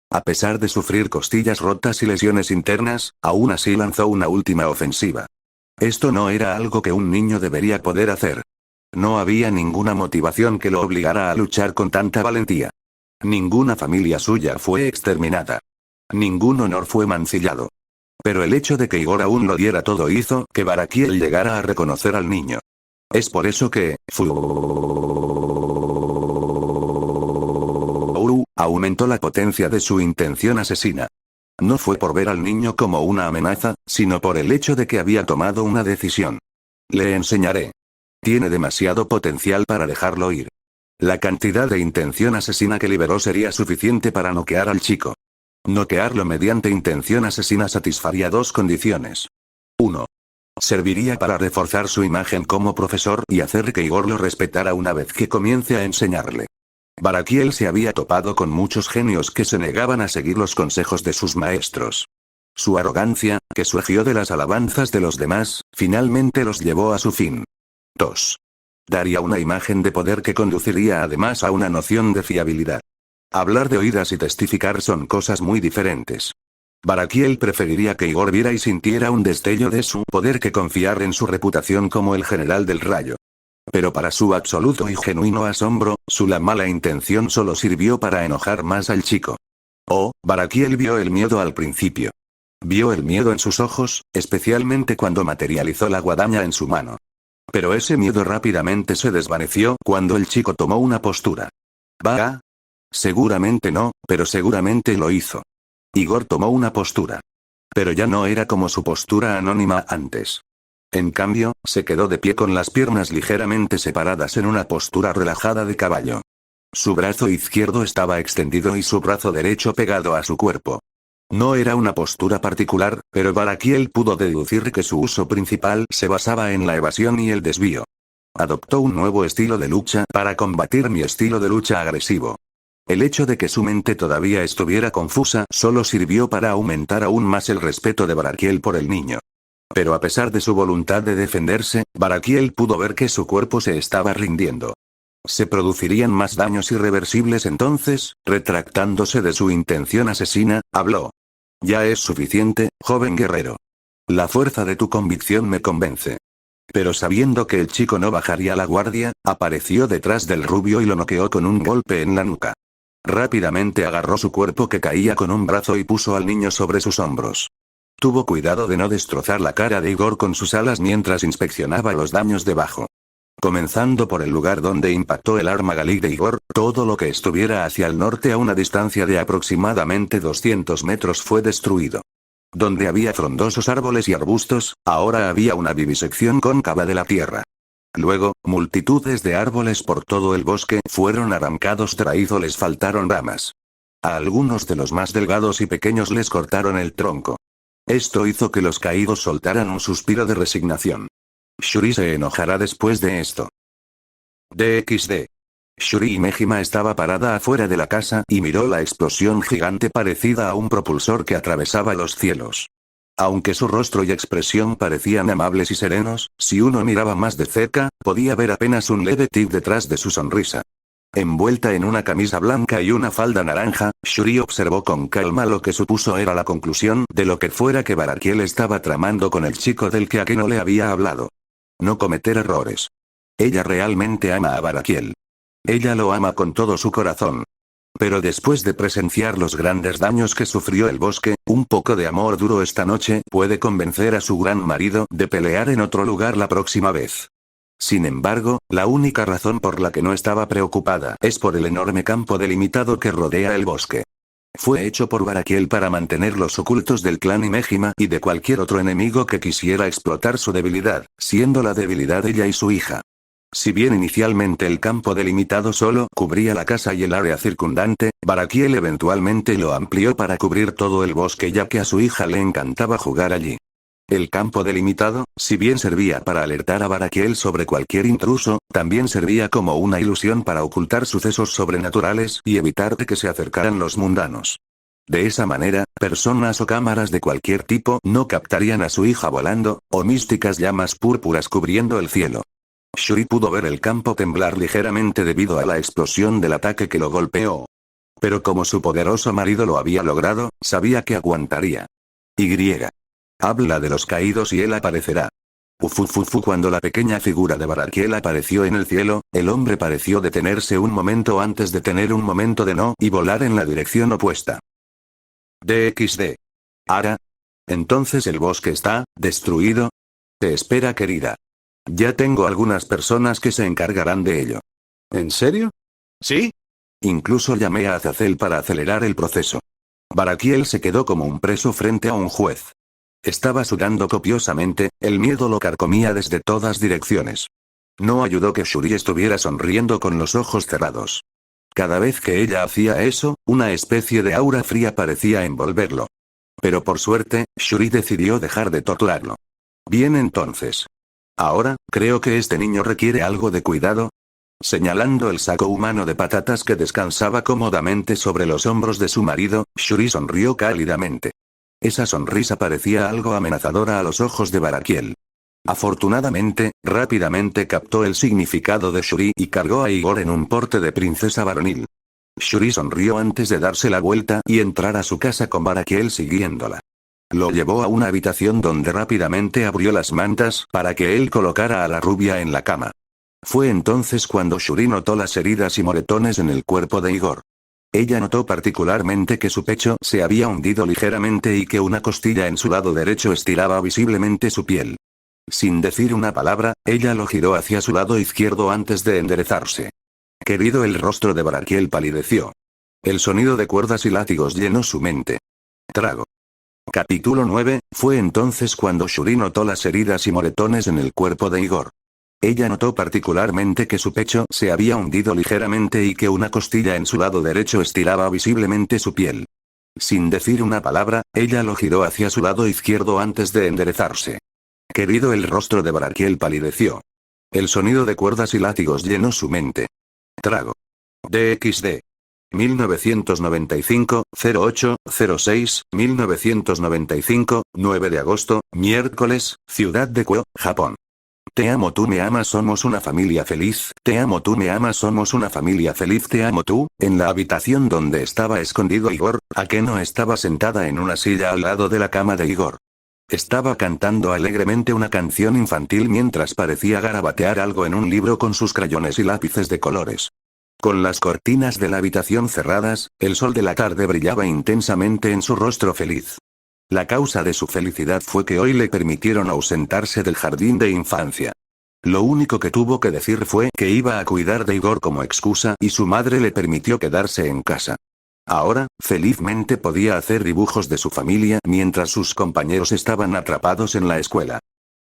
A pesar de sufrir costillas rotas y lesiones internas, aún así lanzó una última ofensiva. Esto no era algo que un niño debería poder hacer. No había ninguna motivación que lo obligara a luchar con tanta valentía. Ninguna familia suya fue exterminada. Ningún honor fue mancillado. Pero el hecho de que Igor aún lo diera todo hizo que Barakiel llegara a reconocer al niño. Es por eso que aumentó la potencia de su intención asesina. No fue por ver al niño como una amenaza, sino por el hecho de que había tomado una decisión. Le enseñaré. Tiene demasiado potencial para dejarlo ir. La cantidad de intención asesina que liberó sería suficiente para noquear al chico. Noquearlo mediante intención asesina satisfaría dos condiciones. 1. Serviría para reforzar su imagen como profesor y hacer que Igor lo respetara una vez que comience a enseñarle. Barakiel se había topado con muchos genios que se negaban a seguir los consejos de sus maestros. Su arrogancia, que surgió de las alabanzas de los demás, finalmente los llevó a su fin. 2. Daría una imagen de poder que conduciría además a una noción de fiabilidad. Hablar de oídas y testificar son cosas muy diferentes. Barakiel preferiría que Igor viera y sintiera un destello de su poder que confiar en su reputación como el general del rayo. Pero para su absoluto y genuino asombro, la mala intención solo sirvió para enojar más al chico. Barakiel vio el miedo al principio. Vio el miedo en sus ojos, especialmente cuando materializó la guadaña en su mano. Pero ese miedo rápidamente se desvaneció cuando el chico tomó una postura. ¿Va? Seguramente no, pero seguramente lo hizo. Igor tomó una postura. Pero ya no era como su postura anónima antes. En cambio, se quedó de pie con las piernas ligeramente separadas en una postura relajada de caballo. Su brazo izquierdo estaba extendido y su brazo derecho pegado a su cuerpo. No era una postura particular, pero Barakiel pudo deducir que su uso principal se basaba en la evasión y el desvío. Adoptó un nuevo estilo de lucha para combatir mi estilo de lucha agresivo. El hecho de que su mente todavía estuviera confusa solo sirvió para aumentar aún más el respeto de Baraquiel por el niño. Pero a pesar de su voluntad de defenderse, Baraquiel pudo ver que su cuerpo se estaba rindiendo. ¿Se producirían más daños irreversibles entonces? Retractándose de su intención asesina, habló. Ya es suficiente, joven guerrero. La fuerza de tu convicción me convence. Pero sabiendo que el chico no bajaría la guardia, apareció detrás del rubio y lo noqueó con un golpe en la nuca. Rápidamente agarró su cuerpo que caía con un brazo y puso al niño sobre sus hombros. Tuvo cuidado de no destrozar la cara de Igor con sus alas mientras inspeccionaba los daños debajo. Comenzando por el lugar donde impactó el arma Galil de Igor, todo lo que estuviera hacia el norte a una distancia de aproximadamente 200 metros fue destruido. Donde había frondosos árboles y arbustos, ahora había una vivisección cóncava de la tierra. Luego, multitudes de árboles por todo el bosque fueron arrancados de raíz o les faltaron ramas. A algunos de los más delgados y pequeños les cortaron el tronco. Esto hizo que los caídos soltaran un suspiro de resignación. Shuri se enojará después de esto. DXD. Shuri Imejima estaba parada afuera de la casa y miró la explosión gigante parecida a un propulsor que atravesaba los cielos. Aunque su rostro y expresión parecían amables y serenos, si uno miraba más de cerca, podía ver apenas un leve tic detrás de su sonrisa. Envuelta en una camisa blanca y una falda naranja, Shuri observó con calma lo que supuso era la conclusión de lo que fuera que Baraquiel estaba tramando con el chico del que Akeno le había hablado. No cometer errores. Ella realmente ama a Baraquiel. Ella lo ama con todo su corazón. Pero después de presenciar los grandes daños que sufrió el bosque, un poco de amor duro esta noche puede convencer a su gran marido de pelear en otro lugar la próxima vez. Sin embargo, la única razón por la que no estaba preocupada es por el enorme campo delimitado que rodea el bosque. Fue hecho por Baraquiel para mantenerlos ocultos del clan Imejima y de cualquier otro enemigo que quisiera explotar su debilidad, siendo la debilidad ella y su hija. Si bien inicialmente el campo delimitado solo cubría la casa y el área circundante, Baraquiel eventualmente lo amplió para cubrir todo el bosque ya que a su hija le encantaba jugar allí. El campo delimitado, si bien servía para alertar a Baraquiel sobre cualquier intruso, también servía como una ilusión para ocultar sucesos sobrenaturales y evitar de que se acercaran los mundanos. De esa manera, personas o cámaras de cualquier tipo no captarían a su hija volando, o místicas llamas púrpuras cubriendo el cielo. Shuri pudo ver el campo temblar ligeramente debido a la explosión del ataque que lo golpeó. Pero como su poderoso marido lo había logrado, sabía que aguantaría. Habla de los caídos y él aparecerá. Ufufufu cuando la pequeña figura de Baraquiel apareció en el cielo, el hombre pareció detenerse un momento antes de tener un momento de no y volar en la dirección opuesta. DXD. Ara. Entonces el bosque está destruido. Te espera, querida. Ya tengo algunas personas que se encargarán de ello. ¿En serio? ¿Sí? Incluso llamé a Azazel para acelerar el proceso. Baraquiel se quedó como un preso frente a un juez. Estaba sudando copiosamente, el miedo lo carcomía desde todas direcciones. No ayudó que Shuri estuviera sonriendo con los ojos cerrados. Cada vez que ella hacía eso, una especie de aura fría parecía envolverlo. Pero por suerte, Shuri decidió dejar de torturarlo. Bien entonces. Ahora, creo que este niño requiere algo de cuidado. Señalando el saco humano de patatas que descansaba cómodamente sobre los hombros de su marido, Shuri sonrió cálidamente. Esa sonrisa parecía algo amenazadora a los ojos de Baraquiel. Afortunadamente, rápidamente captó el significado de Shuri y cargó a Igor en un porte de princesa varonil. Shuri sonrió antes de darse la vuelta y entrar a su casa con Baraquiel siguiéndola. Lo llevó a una habitación donde rápidamente abrió las mantas para que él colocara a la rubia en la cama. Fue entonces cuando Shuri notó las heridas y moretones en el cuerpo de Igor. Ella notó particularmente que su pecho se había hundido ligeramente y que una costilla en su lado derecho estiraba visiblemente su piel. Sin decir una palabra, ella lo giró hacia su lado izquierdo antes de enderezarse. Querido, el rostro de Baraquiel palideció. El sonido de cuerdas y látigos llenó su mente. Trago. Capítulo 9, fue entonces cuando Shuri notó las heridas y moretones en el cuerpo de Igor. Ella notó particularmente que su pecho se había hundido ligeramente y que una costilla en su lado derecho estiraba visiblemente su piel. Sin decir una palabra, ella lo giró hacia su lado izquierdo antes de enderezarse. Querido, el rostro de Baraquiel palideció. El sonido de cuerdas y látigos llenó su mente. Trago. DXD. 1995, 08-06, 1995, 9 de agosto, miércoles, ciudad de Kyoto, Japón. Te amo, tú me amas, somos una familia feliz. Te amo, tú me amas, somos una familia feliz. Te amo, tú. En la habitación donde estaba escondido Igor, Akeno estaba sentada en una silla al lado de la cama de Igor. Estaba cantando alegremente una canción infantil mientras parecía garabatear algo en un libro con sus crayones y lápices de colores. Con las cortinas de la habitación cerradas, el sol de la tarde brillaba intensamente en su rostro feliz. La causa de su felicidad fue que hoy le permitieron ausentarse del jardín de infancia. Lo único que tuvo que decir fue que iba a cuidar de Igor como excusa y su madre le permitió quedarse en casa. Ahora, felizmente podía hacer dibujos de su familia mientras sus compañeros estaban atrapados en la escuela.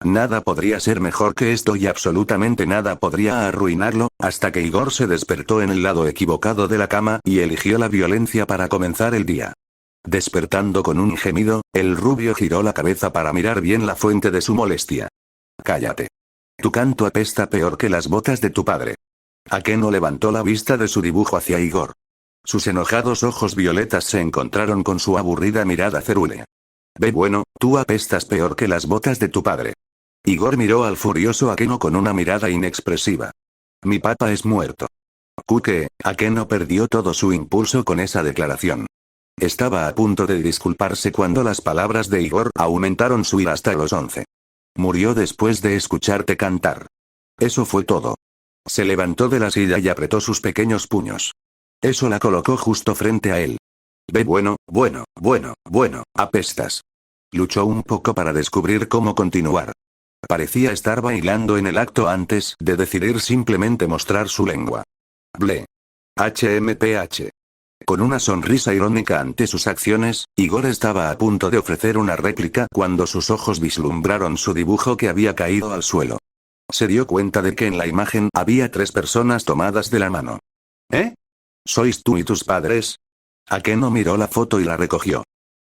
Nada podría ser mejor que esto y absolutamente nada podría arruinarlo, hasta que Igor se despertó en el lado equivocado de la cama y eligió la violencia para comenzar el día. Despertando con un gemido, el rubio giró la cabeza para mirar bien la fuente de su molestia. Cállate. Tu canto apesta peor que las botas de tu padre. Akeno levantó la vista de su dibujo hacia Igor. Sus enojados ojos violetas se encontraron con su aburrida mirada cerúlea. Ve bueno, tú apestas peor que las botas de tu padre. Igor miró al furioso Akeno con una mirada inexpresiva. Mi papá es muerto. Akeno perdió todo su impulso con esa declaración. Estaba a punto de disculparse cuando las palabras de Igor aumentaron su ira hasta los 11. Murió después de escucharte cantar. Eso fue todo. Se levantó de la silla y apretó sus pequeños puños. Eso la colocó justo frente a él. Ve bueno, apestas. Luchó un poco para descubrir cómo continuar. Parecía estar bailando en el acto antes de decidir simplemente mostrar su lengua. Ble. HMPH. Con una sonrisa irónica ante sus acciones, Igor estaba a punto de ofrecer una réplica cuando sus ojos vislumbraron su dibujo que había caído al suelo. Se dio cuenta de que en la imagen había 3 personas tomadas de la mano. ¿Eh? ¿Sois tú y tus padres? Akeno miró la foto y la recogió.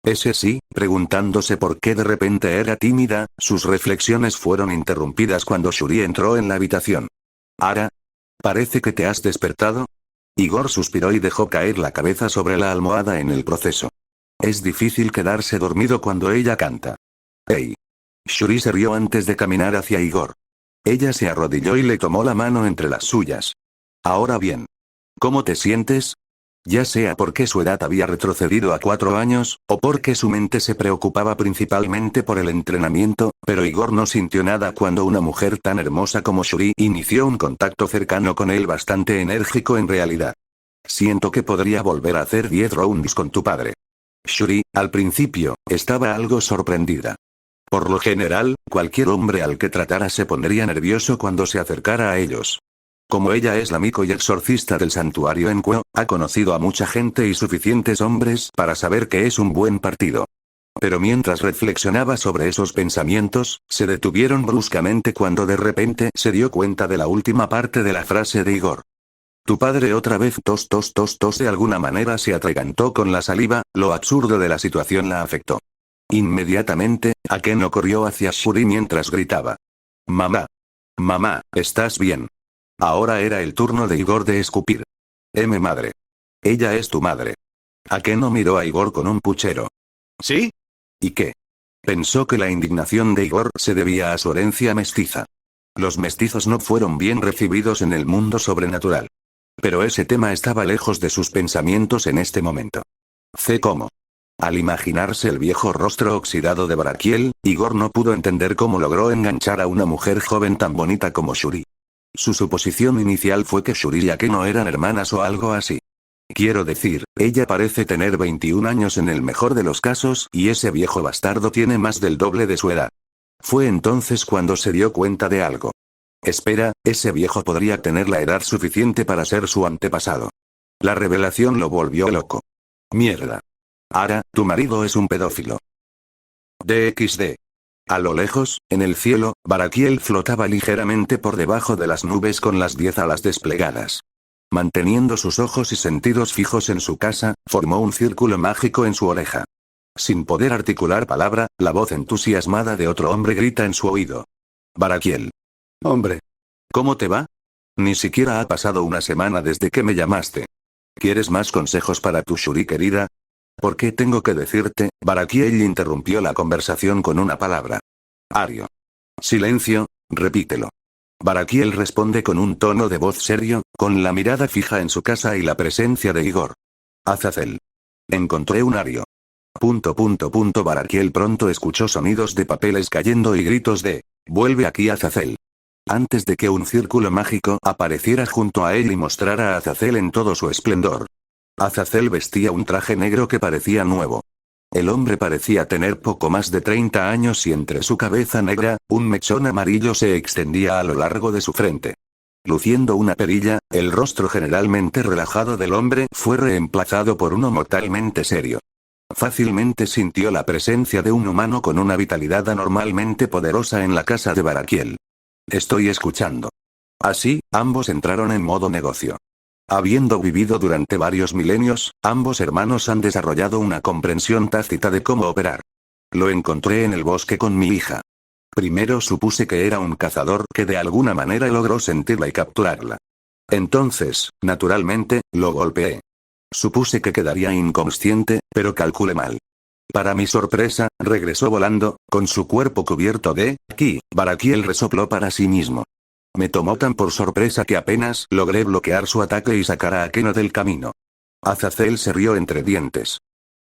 Ese sí, preguntándose por qué de repente era tímida, sus reflexiones fueron interrumpidas cuando Shuri entró en la habitación. Ara. ¿Parece que te has despertado? Igor suspiró y dejó caer la cabeza sobre la almohada en el proceso. Es difícil quedarse dormido cuando ella canta. ¡Ey! Shuri se rió antes de caminar hacia Igor. Ella se arrodilló y le tomó la mano entre las suyas. Ahora bien. ¿Cómo te sientes? Ya sea porque su edad había retrocedido a 4 años, o porque su mente se preocupaba principalmente por el entrenamiento, pero Igor no sintió nada cuando una mujer tan hermosa como Shuri inició un contacto cercano con él bastante enérgico en realidad. Siento que podría volver a hacer 10 rounds con tu padre. Shuri, al principio, estaba algo sorprendida. Por lo general, cualquier hombre al que tratara se pondría nervioso cuando se acercara a ellos. Como ella es la Miko y exorcista del santuario en Kyoto, ha conocido a mucha gente y suficientes hombres para saber que es un buen partido. Pero mientras reflexionaba sobre esos pensamientos, se detuvieron bruscamente cuando de repente se dio cuenta de la última parte de la frase de Igor. Tu padre otra vez tos. De alguna manera se atragantó con la saliva, lo absurdo de la situación la afectó. Inmediatamente, Akeno corrió hacia Shuri mientras gritaba. Mamá. Mamá, ¿estás bien? Ahora era el turno de Igor de escupir. Madre. Ella es tu madre. Akeno miró a Igor con un puchero. ¿Sí? ¿Y qué? Pensó que la indignación de Igor se debía a su herencia mestiza. Los mestizos no fueron bien recibidos en el mundo sobrenatural. Pero ese tema estaba lejos de sus pensamientos en este momento. ¿Cómo? Al imaginarse el viejo rostro oxidado de Barakiel, Igor no pudo entender cómo logró enganchar a una mujer joven tan bonita como Shuri. Su suposición inicial fue que Shuri y Akeno eran hermanas o algo así. Quiero decir, ella parece tener 21 años en el mejor de los casos y ese viejo bastardo tiene más del doble de su edad. Fue entonces cuando se dio cuenta de algo. Espera, ese viejo podría tener la edad suficiente para ser su antepasado. La revelación lo volvió loco. Mierda. Ara, tu marido es un pedófilo. DXD. A lo lejos, en el cielo, Barakiel flotaba ligeramente por debajo de las nubes con las 10 alas desplegadas. Manteniendo sus ojos y sentidos fijos en su casa, formó un círculo mágico en su oreja. Sin poder articular palabra, la voz entusiasmada de otro hombre grita en su oído. Barakiel. Hombre. ¿Cómo te va? Ni siquiera ha pasado una semana desde que me llamaste. ¿Quieres más consejos para tu Shuri querida? ¿Por qué tengo que decirte? Barakiel interrumpió la conversación con una palabra. Ario. Silencio, repítelo. Barakiel responde con un tono de voz serio, con la mirada fija en su casa y la presencia de Igor. Azazel. Encontré un Ario. Barakiel pronto escuchó sonidos de papeles cayendo y gritos de: «Vuelve aquí, Azazel». Antes de que un círculo mágico apareciera junto a él y mostrara a Azazel en todo su esplendor. Azazel vestía un traje negro que parecía nuevo. El hombre parecía tener poco más de 30 años y entre su cabeza negra, un mechón amarillo se extendía a lo largo de su frente. Luciendo una perilla, el rostro generalmente relajado del hombre fue reemplazado por uno mortalmente serio. Fácilmente sintió la presencia de un humano con una vitalidad anormalmente poderosa en la casa de Barakiel. Estoy escuchando. Así, ambos entraron en modo negocio. Habiendo vivido durante varios milenios, ambos hermanos han desarrollado una comprensión tácita de cómo operar. Lo encontré en el bosque con mi hija. Primero supuse que era un cazador que de alguna manera logró sentirla y capturarla. Entonces, naturalmente, lo golpeé. Supuse que quedaría inconsciente, pero calculé mal. Para mi sorpresa, regresó volando, con su cuerpo cubierto de ki. Barakiel resopló para sí mismo. Me tomó tan por sorpresa que apenas logré bloquear su ataque y sacar a Akeno del camino. Azazel se rió entre dientes.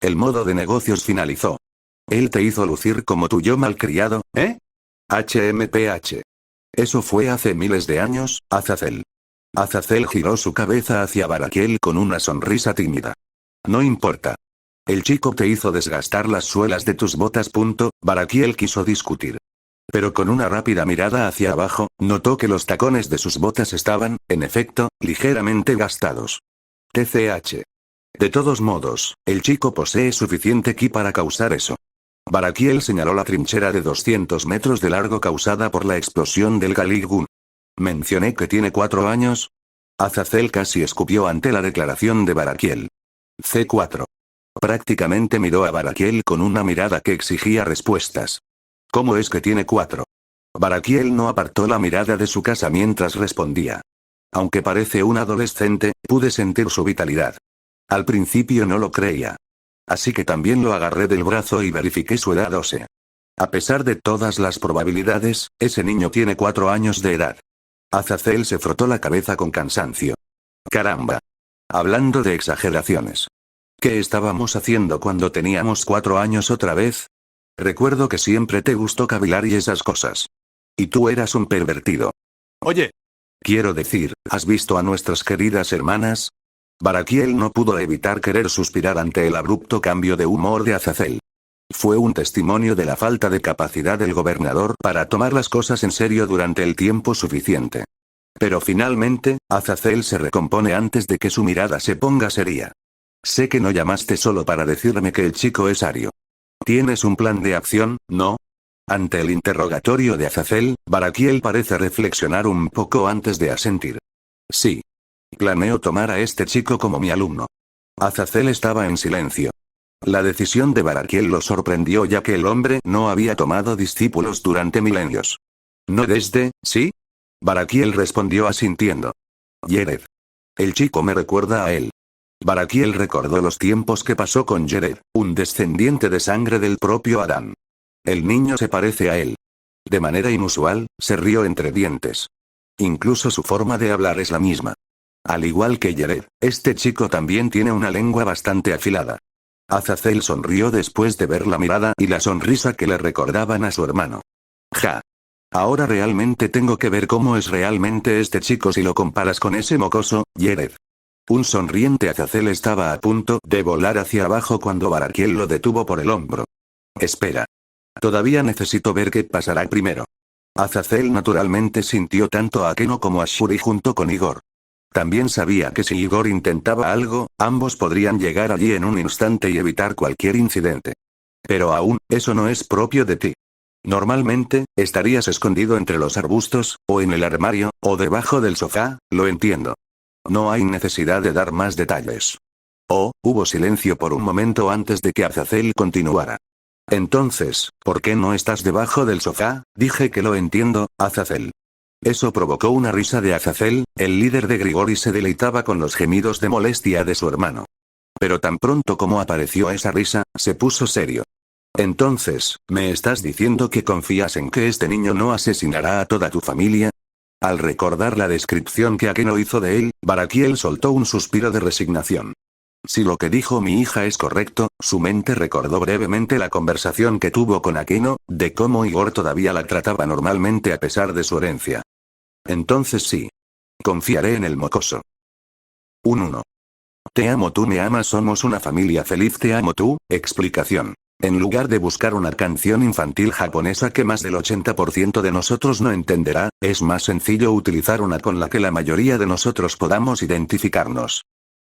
El modo de negocios finalizó. Él te hizo lucir como tu yo malcriado, ¿eh? HMPH. Eso fue hace miles de años, Azazel. Azazel giró su cabeza hacia Barakiel con una sonrisa tímida. No importa. El chico te hizo desgastar las suelas de tus botas. Barakiel quiso discutir. Pero con una rápida mirada hacia abajo, notó que los tacones de sus botas estaban, en efecto, ligeramente gastados. TCH. De todos modos, el chico posee suficiente ki para causar eso. Barakiel señaló la trinchera de 200 metros de largo causada por la explosión del Galig-gun. ¿Mencioné que tiene 4 años? Azazel casi escupió ante la declaración de Barakiel. C4. Prácticamente miró a Barakiel con una mirada que exigía respuestas. ¿Cómo es que tiene 4? Barakiel no apartó la mirada de su casa mientras respondía. Aunque parece un adolescente, pude sentir su vitalidad. Al principio no lo creía. Así que también lo agarré del brazo y verifiqué su edad ósea. A pesar de todas las probabilidades, ese niño tiene 4 años de edad. Azazel se frotó la cabeza con cansancio. Caramba. Hablando de exageraciones. ¿Qué estábamos haciendo cuando teníamos 4 años otra vez? Recuerdo que siempre te gustó cavilar y esas cosas. Y tú eras un pervertido. Oye. Quiero decir, ¿has visto a nuestras queridas hermanas? Barakiel no pudo evitar querer suspirar ante el abrupto cambio de humor de Azazel. Fue un testimonio de la falta de capacidad del gobernador para tomar las cosas en serio durante el tiempo suficiente. Pero finalmente, Azazel se recompone antes de que su mirada se ponga seria. Sé que no llamaste solo para decirme que el chico es Ario. ¿Tienes un plan de acción, no? Ante el interrogatorio de Azazel, Barakiel parece reflexionar un poco antes de asentir. Sí. Planeo tomar a este chico como mi alumno. Azazel estaba en silencio. La decisión de Barakiel lo sorprendió ya que el hombre no había tomado discípulos durante milenios. ¿No desde, sí? Barakiel respondió asintiendo. Yered. El chico me recuerda a él. Barakiel recordó los tiempos que pasó con Yered, un descendiente de sangre del propio Adán. El niño se parece a él. De manera inusual, se rió entre dientes. Incluso su forma de hablar es la misma. Al igual que Yered, este chico también tiene una lengua bastante afilada. Azazel sonrió después de ver la mirada y la sonrisa que le recordaban a su hermano. Ja. Ahora realmente tengo que ver cómo es realmente este chico si lo comparas con ese mocoso, Yered. Un sonriente Azazel estaba a punto de volar hacia abajo cuando Barakiel lo detuvo por el hombro. Espera. Todavía necesito ver qué pasará primero. Azazel naturalmente sintió tanto a Akeno como a Shuri junto con Igor. También sabía que si Igor intentaba algo, ambos podrían llegar allí en un instante y evitar cualquier incidente. Pero aún, eso no es propio de ti. Normalmente, estarías escondido entre los arbustos, o en el armario, o debajo del sofá, lo entiendo. No hay necesidad de dar más detalles. Oh, hubo silencio por un momento antes de que Azazel continuara. Entonces, ¿por qué no estás debajo del sofá? Dije que lo entiendo, Azazel. Eso provocó una risa de Azazel, el líder de Grigori se deleitaba con los gemidos de molestia de su hermano. Pero tan pronto como apareció esa risa, se puso serio. Entonces, ¿me estás diciendo que confías en que este niño no asesinará a toda tu familia? Al recordar la descripción que Akeno hizo de él, Barakiel soltó un suspiro de resignación. Si lo que dijo mi hija es correcto, su mente recordó brevemente la conversación que tuvo con Akeno, de cómo Igor todavía la trataba normalmente a pesar de su herencia. Entonces sí. Confiaré en el mocoso. 1. Te amo, tú me amas, somos una familia feliz, te amo tú. Explicación. En lugar de buscar una canción infantil japonesa que más del 80% de nosotros no entenderá, es más sencillo utilizar una con la que la mayoría de nosotros podamos identificarnos.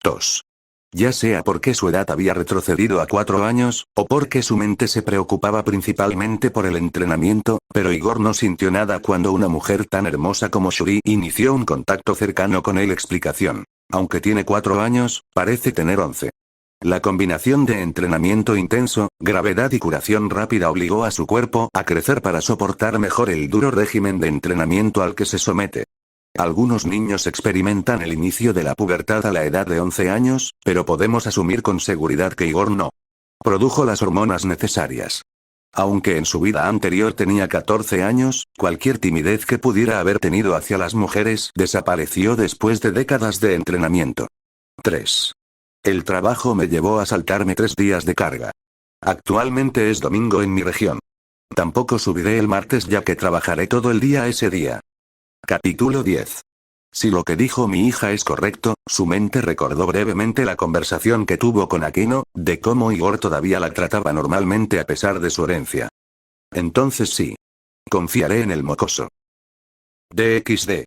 2. Ya sea porque su edad había retrocedido a 4 años, o porque su mente se preocupaba principalmente por el entrenamiento, pero Igor no sintió nada cuando una mujer tan hermosa como Shuri inició un contacto cercano con él. Explicación. Aunque tiene 4 años, parece tener 11. La combinación de entrenamiento intenso, gravedad y curación rápida obligó a su cuerpo a crecer para soportar mejor el duro régimen de entrenamiento al que se somete. Algunos niños experimentan el inicio de la pubertad a la edad de 11 años, pero podemos asumir con seguridad que Igor no produjo las hormonas necesarias. Aunque en su vida anterior tenía 14 años, cualquier timidez que pudiera haber tenido hacia las mujeres desapareció después de décadas de entrenamiento. 3. El trabajo me llevó a saltarme 3 días de carga. Actualmente es domingo en mi región. Tampoco subiré el martes ya que trabajaré todo el día ese día. Capítulo 10. Si lo que dijo mi hija es correcto, su mente recordó brevemente la conversación que tuvo con Akeno, de cómo Igor todavía la trataba normalmente a pesar de su herencia. Entonces sí. Confiaré en el mocoso. DXD.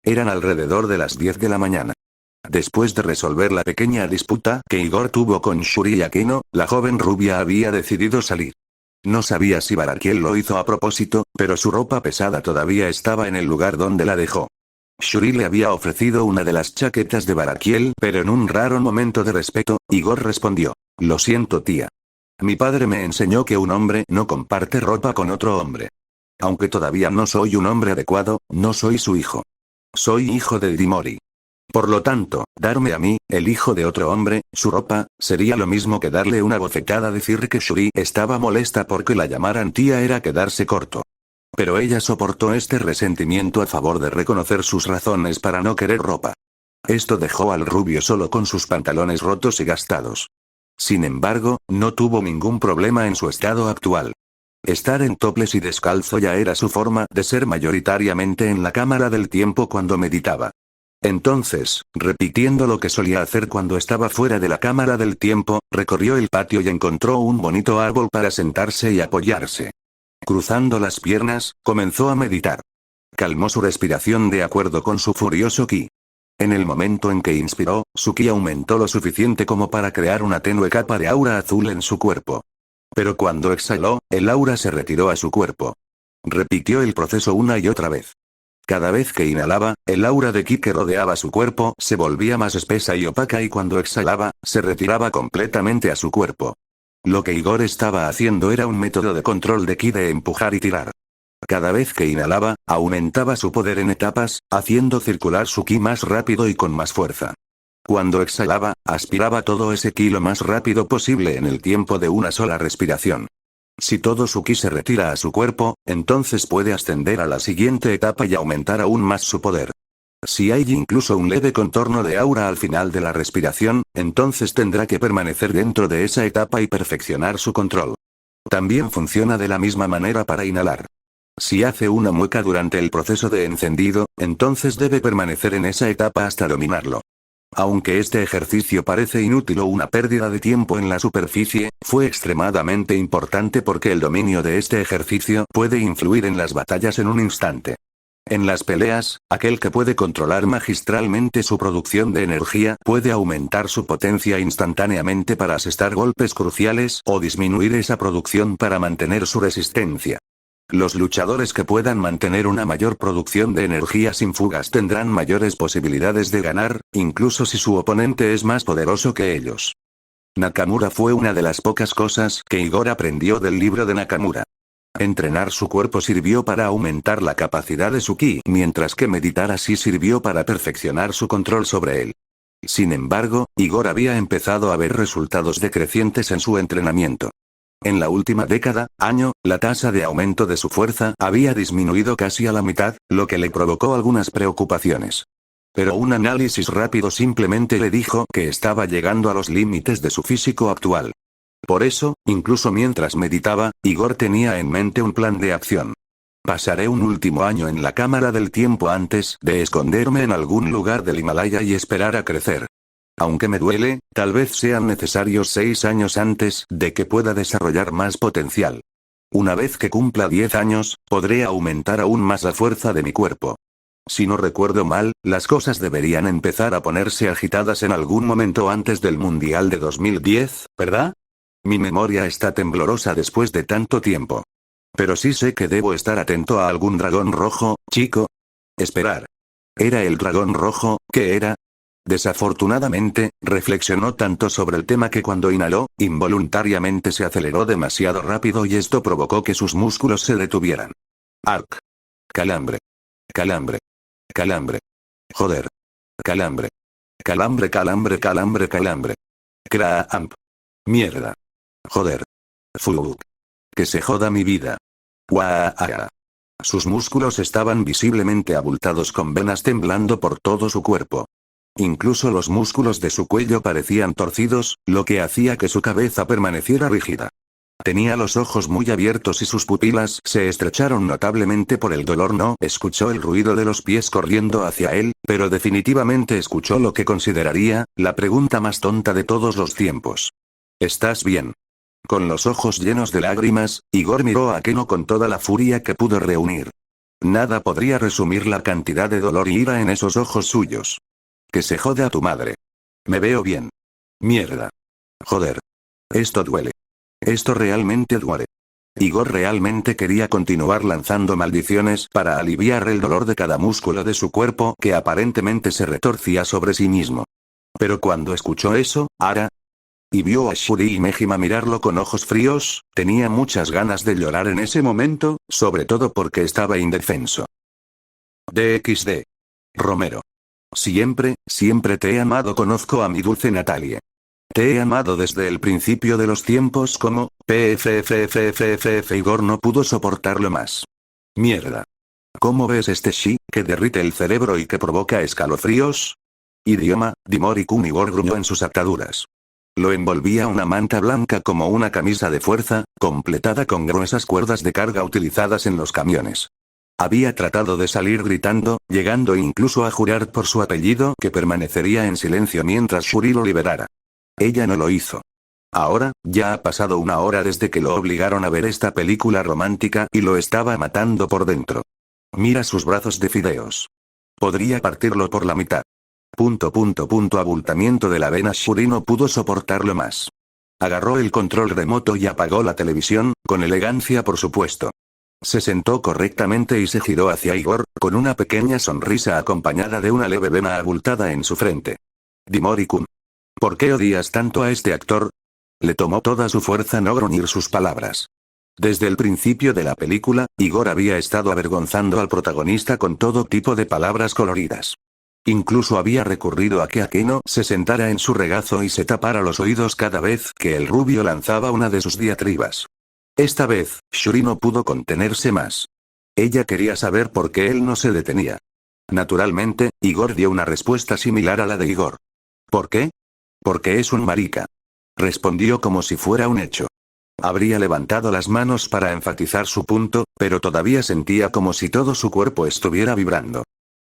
Eran alrededor de las 10 de la mañana. Después de resolver la pequeña disputa que Igor tuvo con Shuri y Akeno, la joven rubia había decidido salir. No sabía si Barakiel lo hizo a propósito, pero su ropa pesada todavía estaba en el lugar donde la dejó. Shuri le había ofrecido una de las chaquetas de Barakiel, pero en un raro momento de respeto, Igor respondió: Lo siento, tía. Mi padre me enseñó que un hombre no comparte ropa con otro hombre. Aunque todavía no soy un hombre adecuado, no soy su hijo. Soy hijo de Dimori. Por lo tanto, darme a mí, el hijo de otro hombre, su ropa, sería lo mismo que darle una bofetada. Decir que Shuri estaba molesta porque la llamaran tía era quedarse corto. Pero ella soportó este resentimiento a favor de reconocer sus razones para no querer ropa. Esto dejó al rubio solo con sus pantalones rotos y gastados. Sin embargo, no tuvo ningún problema en su estado actual. Estar en toples y descalzo ya era su forma de ser mayoritariamente en la cámara del tiempo cuando meditaba. Entonces, repitiendo lo que solía hacer cuando estaba fuera de la cámara del tiempo, recorrió el patio y encontró un bonito árbol para sentarse y apoyarse. Cruzando las piernas, comenzó a meditar. Calmó su respiración de acuerdo con su furioso ki. En el momento en que inspiró, su ki aumentó lo suficiente como para crear una tenue capa de aura azul en su cuerpo. Pero cuando exhaló, el aura se retiró a su cuerpo. Repitió el proceso una y otra vez. Cada vez que inhalaba, el aura de ki que rodeaba su cuerpo se volvía más espesa y opaca y cuando exhalaba, se retiraba completamente a su cuerpo. Lo que Igor estaba haciendo era un método de control de ki de empujar y tirar. Cada vez que inhalaba, aumentaba su poder en etapas, haciendo circular su ki más rápido y con más fuerza. Cuando exhalaba, aspiraba todo ese ki lo más rápido posible en el tiempo de una sola respiración. Si todo su ki se retira a su cuerpo, entonces puede ascender a la siguiente etapa y aumentar aún más su poder. Si hay incluso un leve contorno de aura al final de la respiración, entonces tendrá que permanecer dentro de esa etapa y perfeccionar su control. También funciona de la misma manera para inhalar. Si hace una mueca durante el proceso de encendido, entonces debe permanecer en esa etapa hasta dominarlo. Aunque este ejercicio parece inútil o una pérdida de tiempo en la superficie, fue extremadamente importante porque el dominio de este ejercicio puede influir en las batallas en un instante. En las peleas, aquel que puede controlar magistralmente su producción de energía puede aumentar su potencia instantáneamente para asestar golpes cruciales o disminuir esa producción para mantener su resistencia. Los luchadores que puedan mantener una mayor producción de energía sin fugas tendrán mayores posibilidades de ganar, incluso si su oponente es más poderoso que ellos. Nakamura fue una de las pocas cosas que Igor aprendió del libro de Nakamura. Entrenar su cuerpo sirvió para aumentar la capacidad de su ki, mientras que meditar así sirvió para perfeccionar su control sobre él. Sin embargo, Igor había empezado a ver resultados decrecientes en su entrenamiento. En la última década, la tasa de aumento de su fuerza había disminuido casi a la mitad, lo que le provocó algunas preocupaciones. Pero un análisis rápido simplemente le dijo que estaba llegando a los límites de su físico actual. Por eso, incluso mientras meditaba, Igor tenía en mente un plan de acción. Pasaré un último año en la cámara del tiempo antes de esconderme en algún lugar del Himalaya y esperar a crecer. Aunque me duele, tal vez sean necesarios 6 años antes de que pueda desarrollar más potencial. Una vez que cumpla 10 años, podré aumentar aún más la fuerza de mi cuerpo. Si no recuerdo mal, las cosas deberían empezar a ponerse agitadas en algún momento antes del Mundial de 2010, ¿verdad? Mi memoria está temblorosa después de tanto tiempo. Pero sí sé que debo estar atento a algún dragón rojo, chico. Esperar. ¿Era el dragón rojo? ¿Qué era? Desafortunadamente, reflexionó tanto sobre el tema que cuando inhaló, involuntariamente se aceleró demasiado rápido y esto provocó que sus músculos se detuvieran. Arc. Calambre. Calambre. Calambre. Joder. Calambre. Calambre, calambre, calambre, calambre. Cramp. Mierda. Joder. Fuck. Que se joda mi vida. Guaa. Sus músculos estaban visiblemente abultados con venas temblando por todo su cuerpo. Incluso los músculos de su cuello parecían torcidos, lo que hacía que su cabeza permaneciera rígida. Tenía los ojos muy abiertos y sus pupilas se estrecharon notablemente por el dolor. No escuchó el ruido de los pies corriendo hacia él, pero definitivamente escuchó lo que consideraría la pregunta más tonta de todos los tiempos. ¿Estás bien? Con los ojos llenos de lágrimas, Igor miró a Keno con toda la furia que pudo reunir. Nada podría resumir la cantidad de dolor y ira en esos ojos suyos. Que se joda a tu madre. Me veo bien. Mierda. Joder. Esto duele. Esto realmente duele. Igor realmente quería continuar lanzando maldiciones para aliviar el dolor de cada músculo de su cuerpo que aparentemente se retorcía sobre sí mismo. Pero cuando escuchó eso, y vio a Shuri y Mejima mirarlo con ojos fríos, tenía muchas ganas de llorar en ese momento, sobre todo porque estaba indefenso. DXD. Romero. Siempre, siempre te he amado. Conozco a mi dulce Natalie. Te he amado desde el principio de los tiempos como, PFFFFF. Igor no pudo soportarlo más. Mierda. ¿Cómo ves este shi, que derrite el cerebro y que provoca escalofríos? Idioma, Dimori-kun. Igor gruñó en sus ataduras. Lo envolvía una manta blanca como una camisa de fuerza, completada con gruesas cuerdas de carga utilizadas en los camiones. Había tratado de salir gritando, llegando incluso a jurar por su apellido que permanecería en silencio mientras Shuri lo liberara. Ella no lo hizo. Ahora, ya ha pasado 1 hora desde que lo obligaron a ver esta película romántica y lo estaba matando por dentro. Mira sus brazos de fideos. Podría partirlo por la mitad. Abultamiento de la vena. Shuri no pudo soportarlo más. Agarró el control remoto y apagó la televisión, con elegancia por supuesto. Se sentó correctamente y se giró hacia Igor, con una pequeña sonrisa acompañada de una leve vena abultada en su frente. Dimori-kun. ¿Por qué odias tanto a este actor? Le tomó toda su fuerza no gruñir sus palabras. Desde el principio de la película, Igor había estado avergonzando al protagonista con todo tipo de palabras coloridas. Incluso había recurrido a que Akeno se sentara en su regazo y se tapara los oídos cada vez que el rubio lanzaba una de sus diatribas. Esta vez, Shuri no pudo contenerse más. Ella quería saber por qué él no se detenía. Naturalmente, Igor dio una respuesta similar a la de Igor. ¿Por qué? Porque es un marica. Respondió como si fuera un hecho. Habría levantado las manos para enfatizar su punto, pero todavía sentía como si todo su cuerpo estuviera vibrando.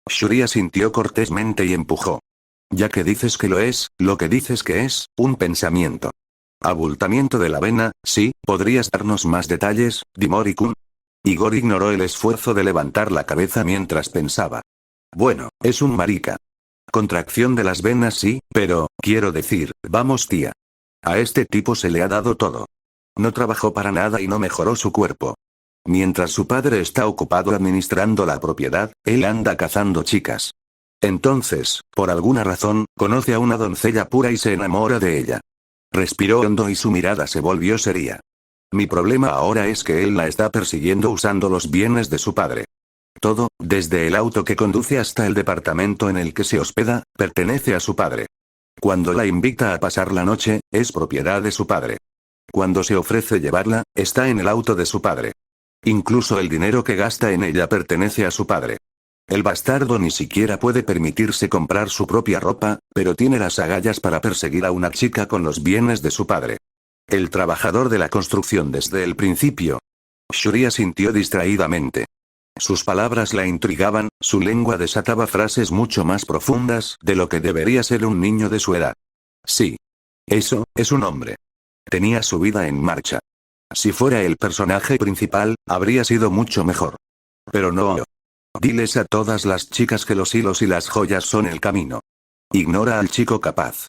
Shuri asintió cortésmente y empujó. Ya que dices que lo es, lo que dices que es, un pensamiento. Abultamiento de la vena, sí, ¿podrías darnos más detalles, Dimori-kun? Igor ignoró el esfuerzo de levantar la cabeza mientras pensaba. Bueno, es un marica. Contracción de las venas sí, pero, quiero decir, vamos tía. A este tipo se le ha dado todo. No trabajó para nada y no mejoró su cuerpo. Mientras su padre está ocupado administrando la propiedad, él anda cazando chicas. Entonces, por alguna razón, conoce a una doncella pura y se enamora de ella. Respiró hondo y su mirada se volvió seria. Mi problema ahora es que él la está persiguiendo usando los bienes de su padre. Todo, desde el auto que conduce hasta el departamento en el que se hospeda, pertenece a su padre. Cuando la invita a pasar la noche, es propiedad de su padre. Cuando se ofrece llevarla, está en el auto de su padre. Incluso el dinero que gasta en ella pertenece a su padre. El bastardo ni siquiera puede permitirse comprar su propia ropa, pero tiene las agallas para perseguir a una chica con los bienes de su padre. El trabajador de la construcción desde el principio. Shuri asintió distraídamente. Sus palabras la intrigaban, su lengua desataba frases mucho más profundas de lo que debería ser un niño de su edad. Sí. Eso, es un hombre. Tenía su vida en marcha. Si fuera el personaje principal, habría sido mucho mejor. Pero no. Diles a todas las chicas que los hilos y las joyas son el camino. Ignora al chico capaz.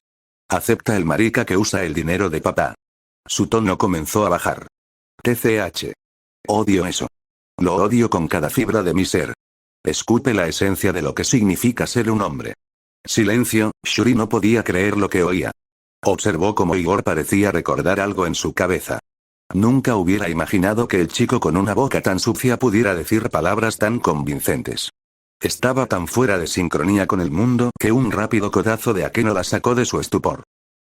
Acepta el marica que usa el dinero de papá. Su tono comenzó a bajar. TCH. Odio eso. Lo odio con cada fibra de mi ser. Escupe la esencia de lo que significa ser un hombre. Silencio, Shuri no podía creer lo que oía. Observó cómo Igor parecía recordar algo en su cabeza. Nunca hubiera imaginado que el chico con una boca tan sucia pudiera decir palabras tan convincentes. Estaba tan fuera de sincronía con el mundo que un rápido codazo de Akeno la sacó de su estupor.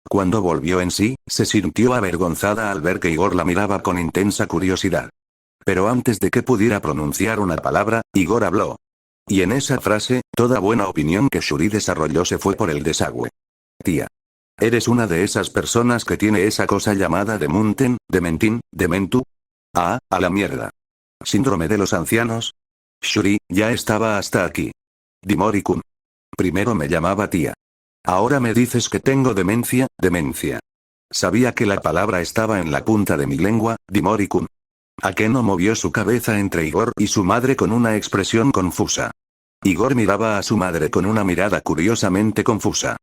Cuando volvió en sí, se sintió avergonzada al ver que Igor la miraba con intensa curiosidad. Pero antes de que pudiera pronunciar una palabra, Igor habló. Y en esa frase, toda buena opinión que Shuri desarrolló se fue por el desagüe. Tía. ¿Eres una de esas personas que tiene esa cosa llamada Demunten, Dementin, Dementu? Ah, a la mierda. ¿Síndrome de los ancianos? Shuri, ya estaba hasta aquí. Dimori-kun. Primero me llamaba tía. Ahora me dices que tengo demencia, demencia. Sabía que la palabra estaba en la punta de mi lengua, Dimori-kun. Akeno movió su cabeza entre Igor y su madre con una expresión confusa. Igor miraba a su madre con una mirada curiosamente confusa.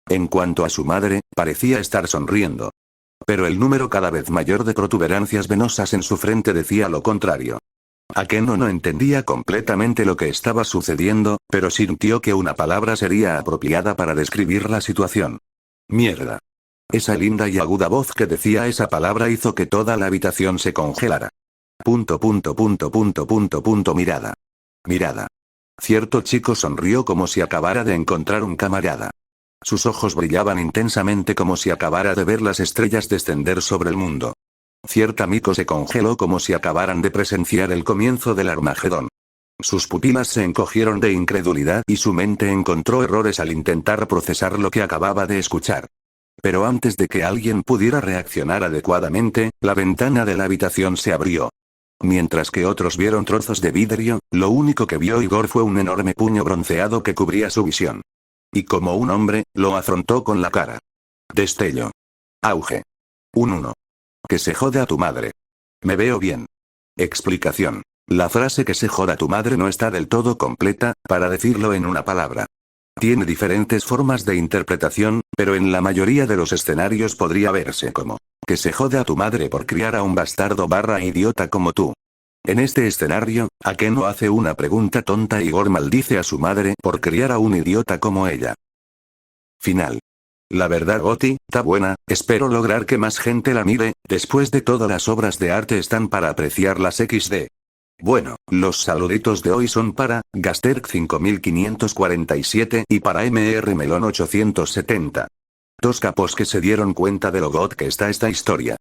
En cuanto a su madre, parecía estar sonriendo. Pero el número cada vez mayor de protuberancias venosas en su frente decía lo contrario. Akeno no entendía completamente lo que estaba sucediendo, pero sintió que una palabra sería apropiada para describir la situación. Mierda. Esa linda y aguda voz que decía esa palabra hizo que toda la habitación se congelara. Mirada. Mirada. Cierto chico sonrió como si acabara de encontrar un camarada. Sus ojos brillaban intensamente como si acabara de ver las estrellas descender sobre el mundo. Cierta Miko se congeló como si acabaran de presenciar el comienzo del Armagedón. Sus pupilas se encogieron de incredulidad y su mente encontró errores al intentar procesar lo que acababa de escuchar. Pero antes de que alguien pudiera reaccionar adecuadamente, la ventana de la habitación se abrió. Mientras que otros vieron trozos de vidrio, lo único que vio Igor fue un enorme puño bronceado que cubría su visión. Y como un hombre, lo afrontó con la cara. Destello. Auge. Un 1. Que se joda a tu madre. Me veo bien. Explicación. La frase que se joda a tu madre no está del todo completa, para decirlo en una palabra. Tiene diferentes formas de interpretación, pero en la mayoría de los escenarios podría verse como que se joda a tu madre por criar a un bastardo / idiota como tú. En este escenario, Akeno hace una pregunta tonta y Igor maldice a su madre por criar a un idiota como ella. Final. La verdad Goti, está buena, espero lograr que más gente la mire, después de todo las obras de arte están para apreciarlas XD. Bueno, los saluditos de hoy son para Gasterk 5547 y para MR Melón 870. Dos capos que se dieron cuenta de lo god que está esta historia.